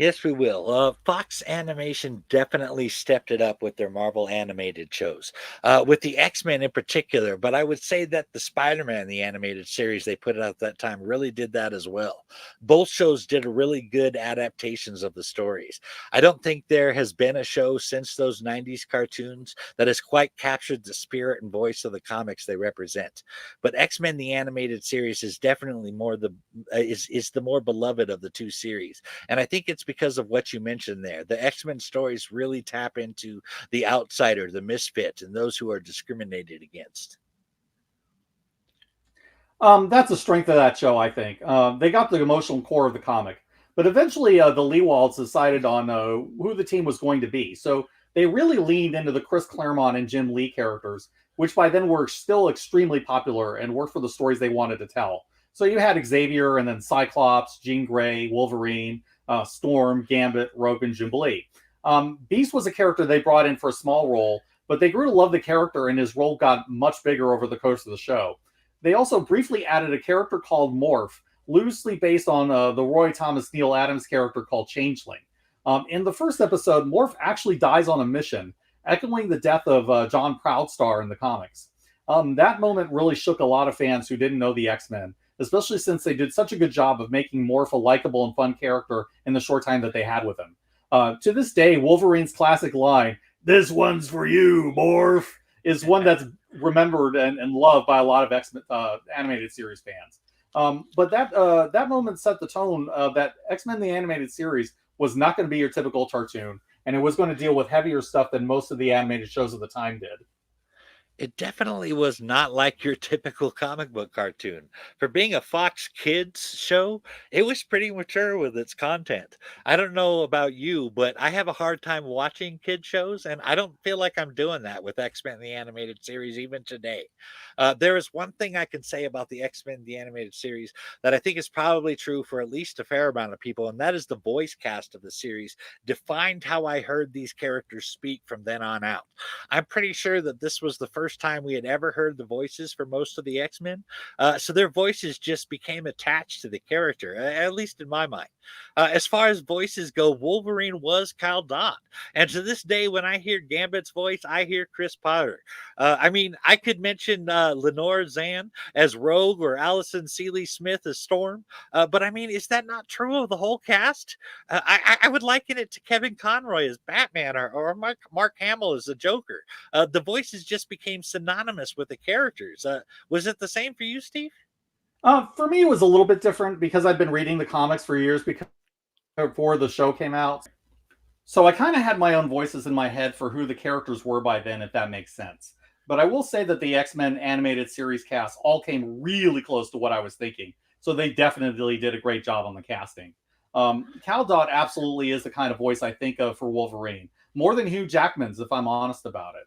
Yes, we will. Fox Animation definitely stepped it up with their Marvel animated shows, with the X Men in particular. But I would say that the Spider Man, the animated series they put out at that time, really did that as well. Both shows did a really good adaptations of the stories. I don't think there has been a show since those 90s cartoons that has quite captured the spirit and voice of the comics they represent. But X Men, the animated series, is definitely more is the more beloved of the two series, and I think it's because of what you mentioned there. The X Men stories really tap into the outsider, the misfit, and those who are discriminated against. That's the strength of that show, I think. They got the emotional core of the comic, but eventually the Leewalds decided on who the team was going to be. So they really leaned into the Chris Claremont and Jim Lee characters, which by then were still extremely popular and worked for the stories they wanted to tell. So you had Xavier and then Cyclops, Jean Grey, Wolverine, Storm, Gambit, Rogue, and Jubilee. Beast was a character they brought in for a small role, but they grew to love the character, and his role got much bigger over the course of the show. They also briefly added a character called Morph, loosely based on the Roy Thomas Neal Adams character called Changeling. In the first episode, Morph actually dies on a mission, echoing the death of John Proudstar in the comics. That moment really shook a lot of fans who didn't know the X-Men, especially since they did such a good job of making Morph a likable and fun character in the short time that they had with him. To this day, Wolverine's classic line, "This one's for you, Morph," is one that's remembered and loved by a lot of X animated series fans. But that moment set the tone that X Men the animated series was not going to be your typical cartoon, and it was going to deal with heavier stuff than most of the animated shows of the time did. It definitely was not like your typical comic book cartoon. For being a Fox Kids show, it was pretty mature with its content. I don't know about you, but I have a hard time watching kid shows, and I don't feel like I'm doing that with X Men the Animated Series even today. There is one thing I can say about the X Men the Animated Series that I think is probably true for at least a fair amount of people, and that is the voice cast of the series defined how I heard these characters speak from then on out. I'm pretty sure that this was the first time we had ever heard the voices for most of the X Men. So their voices just became attached to the character, at least in my mind. As far as voices go, Wolverine was Kyle Dodd. And to this day, when I hear Gambit's voice, I hear Chris Potter. I mean, I could mention Lenore Zan as Rogue or Allison Seeley Smith as Storm. But I mean, is that not true of the whole cast? I would liken it to Kevin Conroy as Batman or Mark Hamill as the Joker. The voices just became synonymous with the characters. Was it the same for you, Steve? For me, it was a little bit different because I've been reading the comics for years before the show came out. So I kind of had my own voices in my head for who the characters were by then, if that makes sense. But I will say that the X-Men animated series cast all came really close to what I was thinking. So they definitely did a great job on the casting. Cal Dodd absolutely is the kind of voice I think of for Wolverine, more than Hugh Jackman's, if I'm honest about it.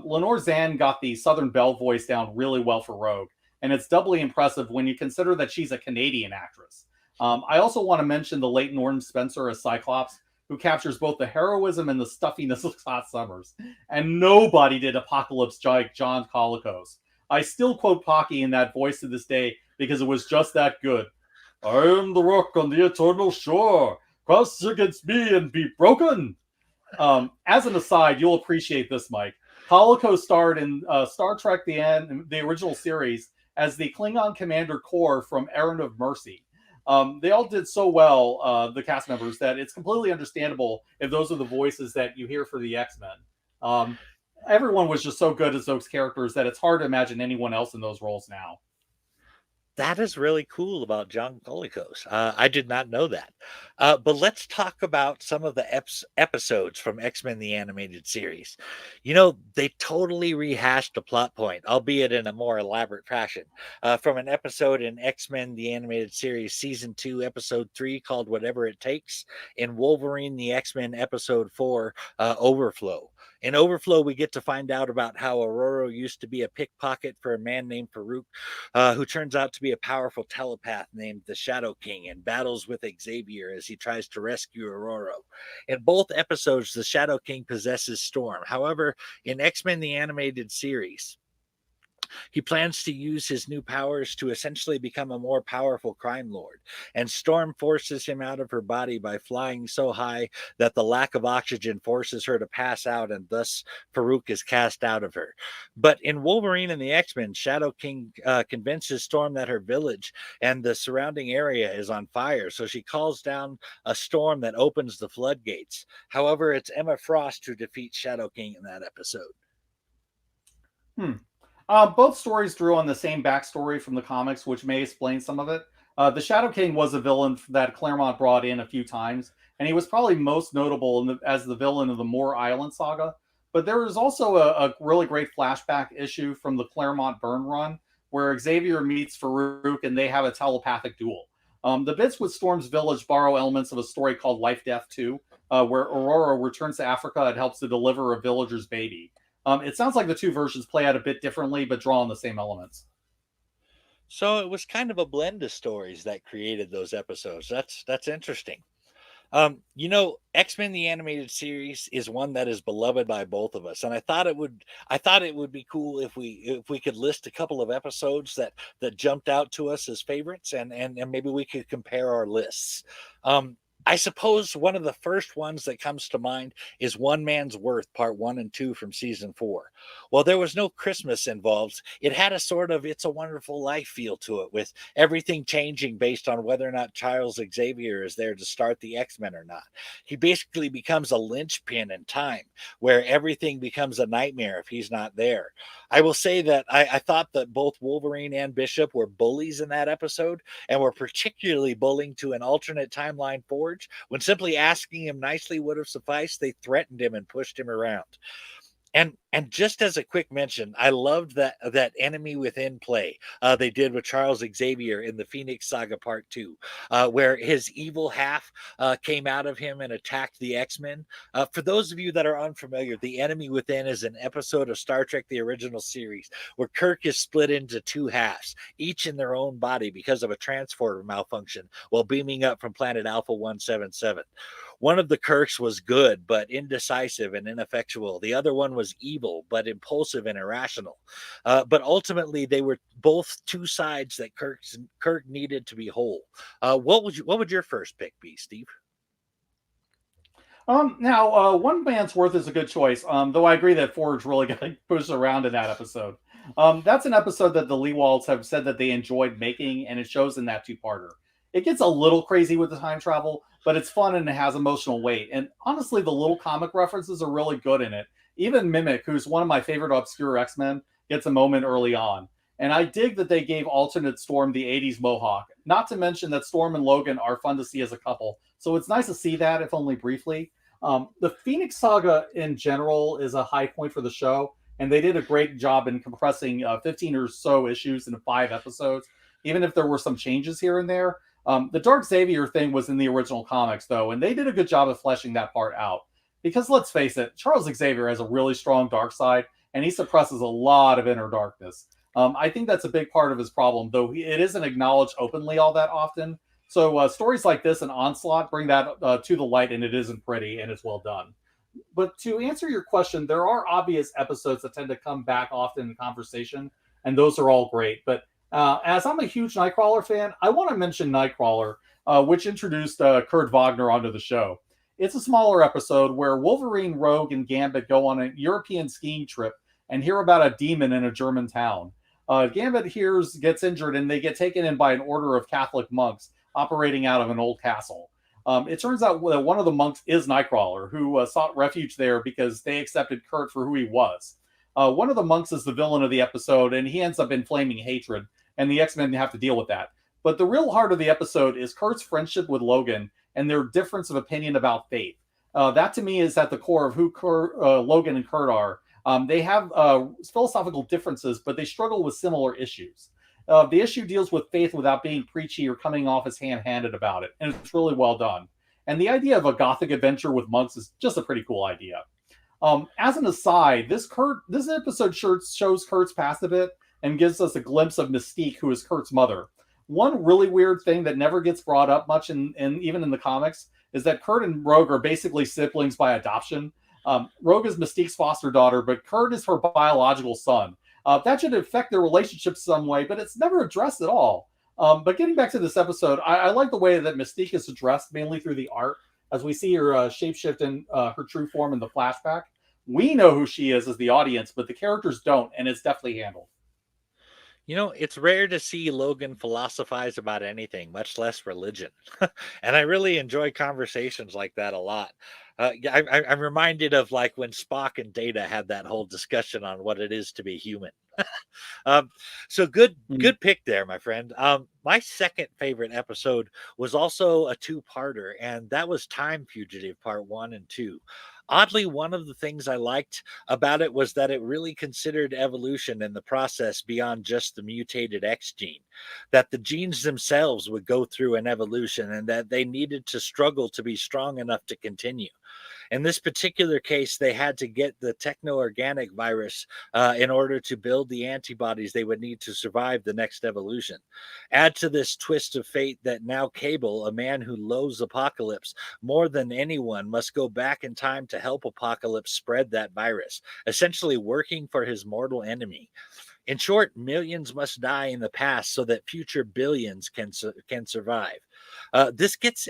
Lenore Zan got the Southern Belle voice down really well for Rogue, and it's doubly impressive when you consider that she's a Canadian actress. I also want to mention the late Norton Spencer as Cyclops, who captures both the heroism and the stuffiness of Scott Summers. And nobody did Apocalypse like John Colicos. I still quote Pocky in that voice to this day because it was just that good. I am the rock on the eternal shore. Cross against me and be broken. As an aside, you'll appreciate this, Mike. Colicos starred in Star Trek: the original series as the Klingon Commander Kor from Errand of Mercy. They all did so well, the cast members, that it's completely understandable if those are the voices that you hear for the X-Men. Everyone was just so good as those characters that it's hard to imagine anyone else in those roles now. That is really cool about John Colicos. I did not know that. But let's talk about some of the episodes from X Men the Animated Series. You know, they totally rehashed a plot point, albeit in a more elaborate fashion, from an episode in X Men the Animated Series, Season 2, Episode 3, called Whatever It Takes, in Wolverine the X Men Episode 4, Overflow. In Overflow, we get to find out about how Aurora used to be a pickpocket for a man named Farouk, who turns out to be a powerful telepath named the Shadow King and battles with Xavier as he tries to rescue Aurora. In both episodes, the Shadow King possesses Storm. However, in X Men the Animated Series, He plans to use his new powers to essentially become a more powerful crime lord, and Storm forces him out of her body by flying so high that the lack of oxygen forces her to pass out, and thus Farouk is cast out of her. But in Wolverine and the X-Men, Shadow King convinces Storm that her village and the surrounding area is on fire, so she calls down a storm that opens the floodgates. However, it's Emma Frost who defeats Shadow King in that episode. Both stories drew on the same backstory from the comics, which may explain some of it. The Shadow King was a villain that Claremont brought in a few times, and he was probably most notable as the villain of the Moore Island saga. But there was also a really great flashback issue from the Claremont Byrne run where Xavier meets Farouk and they have a telepathic duel. The bits with Storm's village borrow elements of a story called Life Death 2, where Aurora returns to Africa and helps to deliver a villager's baby. It sounds like the two versions play out a bit differently, but draw on the same elements. So it was kind of a blend of stories that created those episodes. That's interesting. X-Men the animated series is one that is beloved by both of us, and I thought it would be cool if we could list a couple of episodes that jumped out to us as favorites, and maybe we could compare our lists. I suppose one of the first ones that comes to mind is One Man's Worth, Part 1 and 2 from Season 4. While there was no Christmas involved, it had a sort of It's a Wonderful Life feel to it, with everything changing based on whether or not Charles Xavier is there to start the X-Men or not. He basically becomes a linchpin in time, where everything becomes a nightmare if he's not there. I will say that I thought that both Wolverine and Bishop were bullies in that episode, and were particularly bullying to an alternate timeline Forge. When simply asking him nicely would have sufficed, they threatened him and pushed him around. And just as a quick mention, I loved that enemy within play they did with Charles Xavier in the Phoenix Saga Part 2, where his evil half came out of him and attacked the X-Men. For those of you that are unfamiliar, the enemy within is an episode of Star Trek the original series where Kirk is split into two halves, each in their own body because of a transporter malfunction while beaming up from planet Alpha 177. One of the Kirks was good but indecisive and ineffectual. The other one was evil but impulsive and irrational. But ultimately, they were both two sides that Kirk needed to be whole. What would your first pick be, Steve? One Man's Worth is a good choice. Though I agree that Forge really got pushed around in that episode. That's an episode that the Leewalds have said that they enjoyed making, and it shows in that two-parter. It gets a little crazy with the time travel, but it's fun and it has emotional weight. And honestly, the little comic references are really good in it. Even Mimic, who's one of my favorite obscure X-Men, gets a moment early on. And I dig that they gave alternate Storm the 80s mohawk. Not to mention that Storm and Logan are fun to see as a couple. So it's nice to see that, if only briefly. The Phoenix Saga in general is a high point for the show. And they did a great job in compressing 15 or so issues into 5 episodes, even if there were some changes here and there. The Dark Xavier thing was in the original comics, though, and they did a good job of fleshing that part out. Because let's face it, Charles Xavier has a really strong dark side, and he suppresses a lot of inner darkness. I think that's a big part of his problem, though it isn't acknowledged openly all that often. So stories like this and Onslaught bring that to the light, and it isn't pretty, and it's well done. But to answer your question, there are obvious episodes that tend to come back often in conversation, and those are all great. But as I'm a huge Nightcrawler fan, I want to mention Nightcrawler, which introduced Kurt Wagner onto the show. It's a smaller episode where Wolverine, Rogue, and Gambit go on a European skiing trip and hear about a demon in a German town. Gambit gets injured, and they get taken in by an order of Catholic monks operating out of an old castle. It turns out that one of the monks is Nightcrawler, who sought refuge there because they accepted Kurt for who he was. One of the monks is the villain of the episode, and he ends up inflaming hatred, and the X-Men have to deal with that. But the real heart of the episode is Kurt's friendship with Logan and their difference of opinion about faith. That, to me, is at the core of who Logan and Kurt are. They have philosophical differences, but they struggle with similar issues. The issue deals with faith without being preachy or coming off as ham-handed about it, and it's really well done. And the idea of a gothic adventure with monks is just a pretty cool idea. As an aside, this episode shows Kurt's past a bit and gives us a glimpse of Mystique, who is Kurt's mother. One really weird thing that never gets brought up much, even in the comics, is that Kurt and Rogue are basically siblings by adoption. Rogue is Mystique's foster daughter, but Kurt is her biological son. That should affect their relationship some way, but it's never addressed at all. But getting back to this episode, I like the way that Mystique is addressed mainly through the art, as we see her shapeshift in her true form in the flashback. We know who she is as the audience, but the characters don't, and it's definitely handled. You know, it's rare to see Logan philosophize about anything, much less religion. And I really enjoy conversations like that a lot. I'm reminded of like when Spock and Data had that whole discussion on what it is to be human. um, so Mm. good pick there, my friend. My second favorite episode was also a two-parter, and that was Time Fugitive Part 1 and 2. Oddly, one of the things I liked about it was that it really considered evolution in the process beyond just the mutated X gene, that the genes themselves would go through an evolution and that they needed to struggle to be strong enough to continue. In this particular case, they had to get the techno organic virus in order to build the antibodies they would need to survive the next evolution. Add to this twist of fate that now Cable, a man who loathes Apocalypse more than anyone, must go back in time to help Apocalypse spread that virus, essentially working for his mortal enemy. In short, millions must die in the past so that future billions can survive. This gets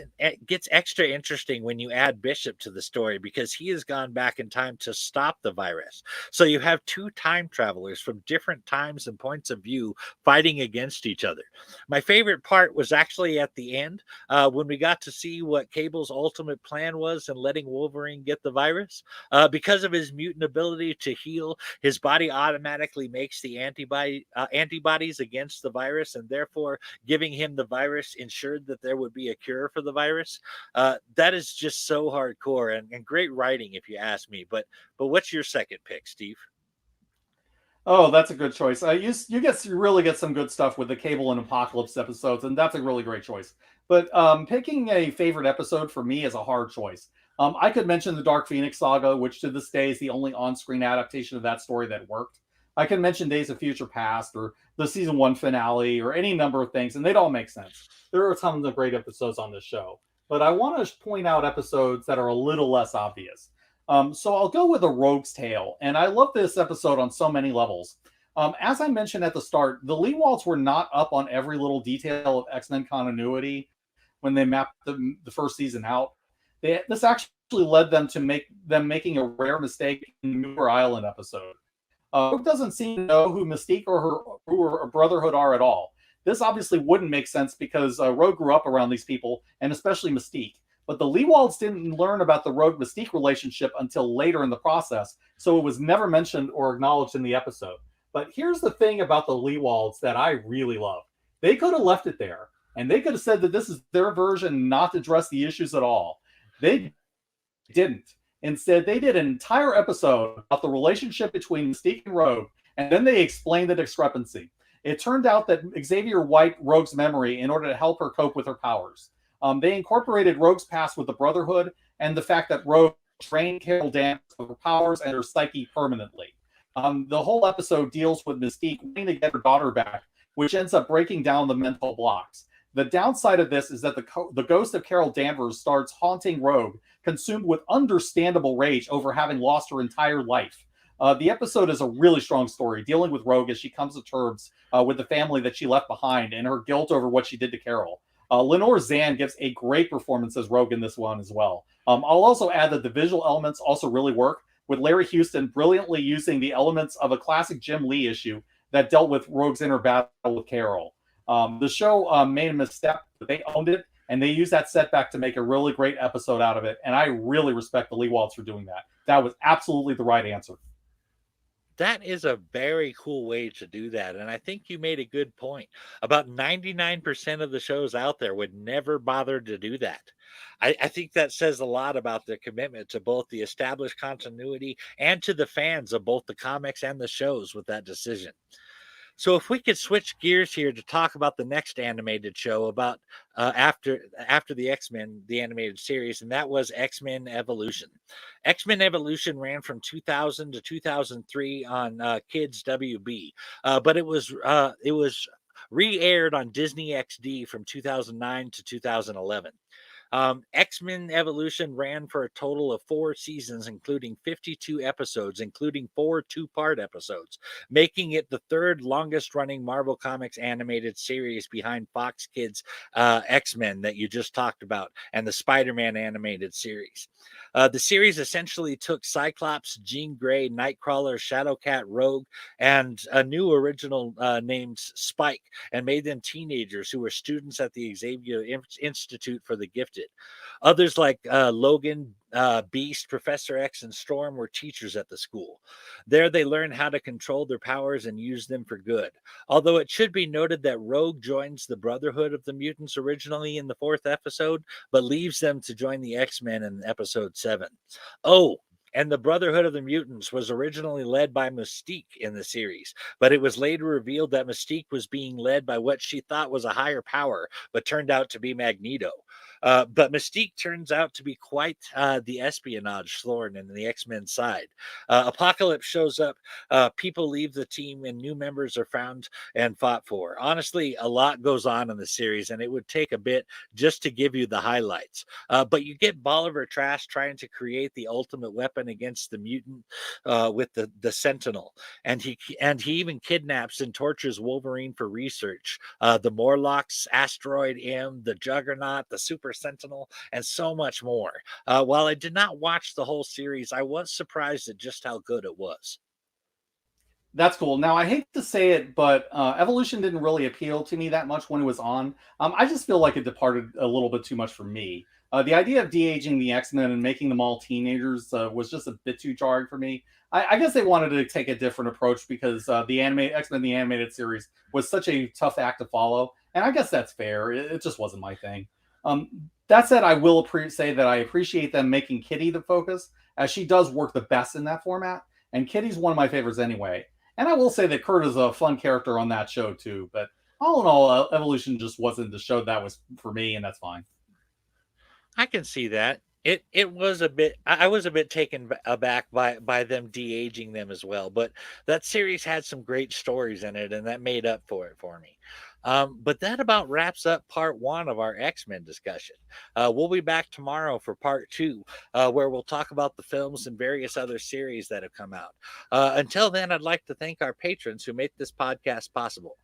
extra interesting when you add Bishop to the story because he has gone back in time to stop the virus. So you have two time travelers from different times and points of view fighting against each other. My favorite part was actually at the end when we got to see what Cable's ultimate plan was in letting Wolverine get the virus. Because of his mutant ability to heal, his body automatically makes the antibodies against the virus, and therefore giving him the virus ensured that there would be a cure for the virus. That is just so hardcore and great writing, if you ask me. But what's your second pick, Steve? Oh, that's a good choice. You really get some good stuff with the Cable and Apocalypse episodes, and that's a really great choice. But picking a favorite episode for me is a hard choice. I could mention the Dark Phoenix saga, which to this day is the only on-screen adaptation of that story that worked. I can mention Days of Future Past or the season one finale or any number of things, and they'd all make sense. There are tons of great episodes on this show, but I want to point out episodes that are a little less obvious. So I'll go with A Rogue's Tale. And I love this episode on so many levels. As I mentioned at the start, the Leewalds were not up on every little detail of X-Men continuity when they mapped the first season out. This actually led them to making a rare mistake in the Muir Island episode. Rogue doesn't seem to know who Mystique or her Brotherhood are at all. This obviously wouldn't make sense because Rogue grew up around these people, and especially Mystique. But the Leewalds didn't learn about the Rogue Mystique relationship until later in the process, so it was never mentioned or acknowledged in the episode. But here's the thing about the Leewalds that I really love. They could have left it there, and they could have said that this is their version, not to address the issues at all. They didn't. Instead, they did an entire episode about the relationship between Mystique and Rogue, and then they explained the discrepancy. It turned out that Xavier wiped Rogue's memory in order to help her cope with her powers. They incorporated Rogue's past with the Brotherhood and the fact that Rogue trained Carol Danvers with her powers and her psyche permanently. The whole episode deals with Mystique wanting to get her daughter back, which ends up breaking down the mental blocks. The downside of this is that the ghost of Carol Danvers starts haunting Rogue, consumed with understandable rage over having lost her entire life. The episode is a really strong story, dealing with Rogue as she comes to terms with the family that she left behind and her guilt over what she did to Carol. Lenore Zan gives a great performance as Rogue in this one as well. I'll also add that the visual elements also really work, with Larry Houston brilliantly using the elements of a classic Jim Lee issue that dealt with Rogue's inner battle with Carol. The show made a misstep, but they owned it, and they used that setback to make a really great episode out of it. And I really respect the Leewalds for doing that. That was absolutely the right answer. That is a very cool way to do that. And I think you made a good point. About 99% of the shows out there would never bother to do that. I think that says a lot about their commitment to both the established continuity and to the fans of both the comics and the shows with that decision. So if we could switch gears here to talk about the next animated show about after the X-Men, the animated series, and that was X-Men Evolution. X-Men Evolution ran from 2000 to 2003 on Kids WB, but it was re-aired on Disney XD from 2009 to 2011. X-Men Evolution ran for a total of 4 seasons, including 52 episodes, including 4 two-part episodes, making it the third longest running Marvel Comics animated series behind Fox Kids' X-Men that you just talked about and the Spider-Man animated series. The series essentially took Cyclops, Jean Grey, Nightcrawler, Shadowcat, Rogue, and a new original named Spike, and made them teenagers who were students at the Xavier Institute for the Gifted. Others like Logan, Beast, Professor X, and Storm were teachers at the school. There they learned how to control their powers and use them for good. Although it should be noted that Rogue joins the Brotherhood of the Mutants originally in the 4th episode, but leaves them to join the X-Men in episode 7. Oh, and the Brotherhood of the Mutants was originally led by Mystique in the series, but it was later revealed that Mystique was being led by what she thought was a higher power, but turned out to be Magneto. But Mystique turns out to be quite the espionage thorn in the X-Men side. Apocalypse shows up, people leave the team, and new members are found and fought for. Honestly, a lot goes on in the series, and it would take a bit just to give you the highlights. But you get Bolivar Trask trying to create the ultimate weapon against the mutant with the Sentinel, and he even kidnaps and tortures Wolverine for research. The Morlocks, Asteroid M, the Juggernaut, the Super Sentinel, and so much more. While I did not watch the whole series, I was surprised at just how good it was. That's cool. Now, I hate to say it, but Evolution didn't really appeal to me that much when it was on. I just feel like it departed a little bit too much from me. The idea of de-aging the X-Men and making them all teenagers was just a bit too jarring for me. I guess they wanted to take a different approach because the X-Men the animated series was such a tough act to follow, and I guess that's fair. It just wasn't my thing. That said, I will say that I appreciate them making Kitty the focus, as she does work the best in that format, and Kitty's one of my favorites anyway. And I will say that Kurt is a fun character on that show too. But all in all, Evolution just wasn't the show that was for me, and that's fine. I can see that. It was a bit. I was a bit taken aback by them de-aging them as well. But that series had some great stories in it, and that made up for it for me. But that about wraps up part one of our X-Men discussion. We'll be back tomorrow for part two, where we'll talk about the films and various other series that have come out. Until then, I'd like to thank our patrons who make this podcast possible.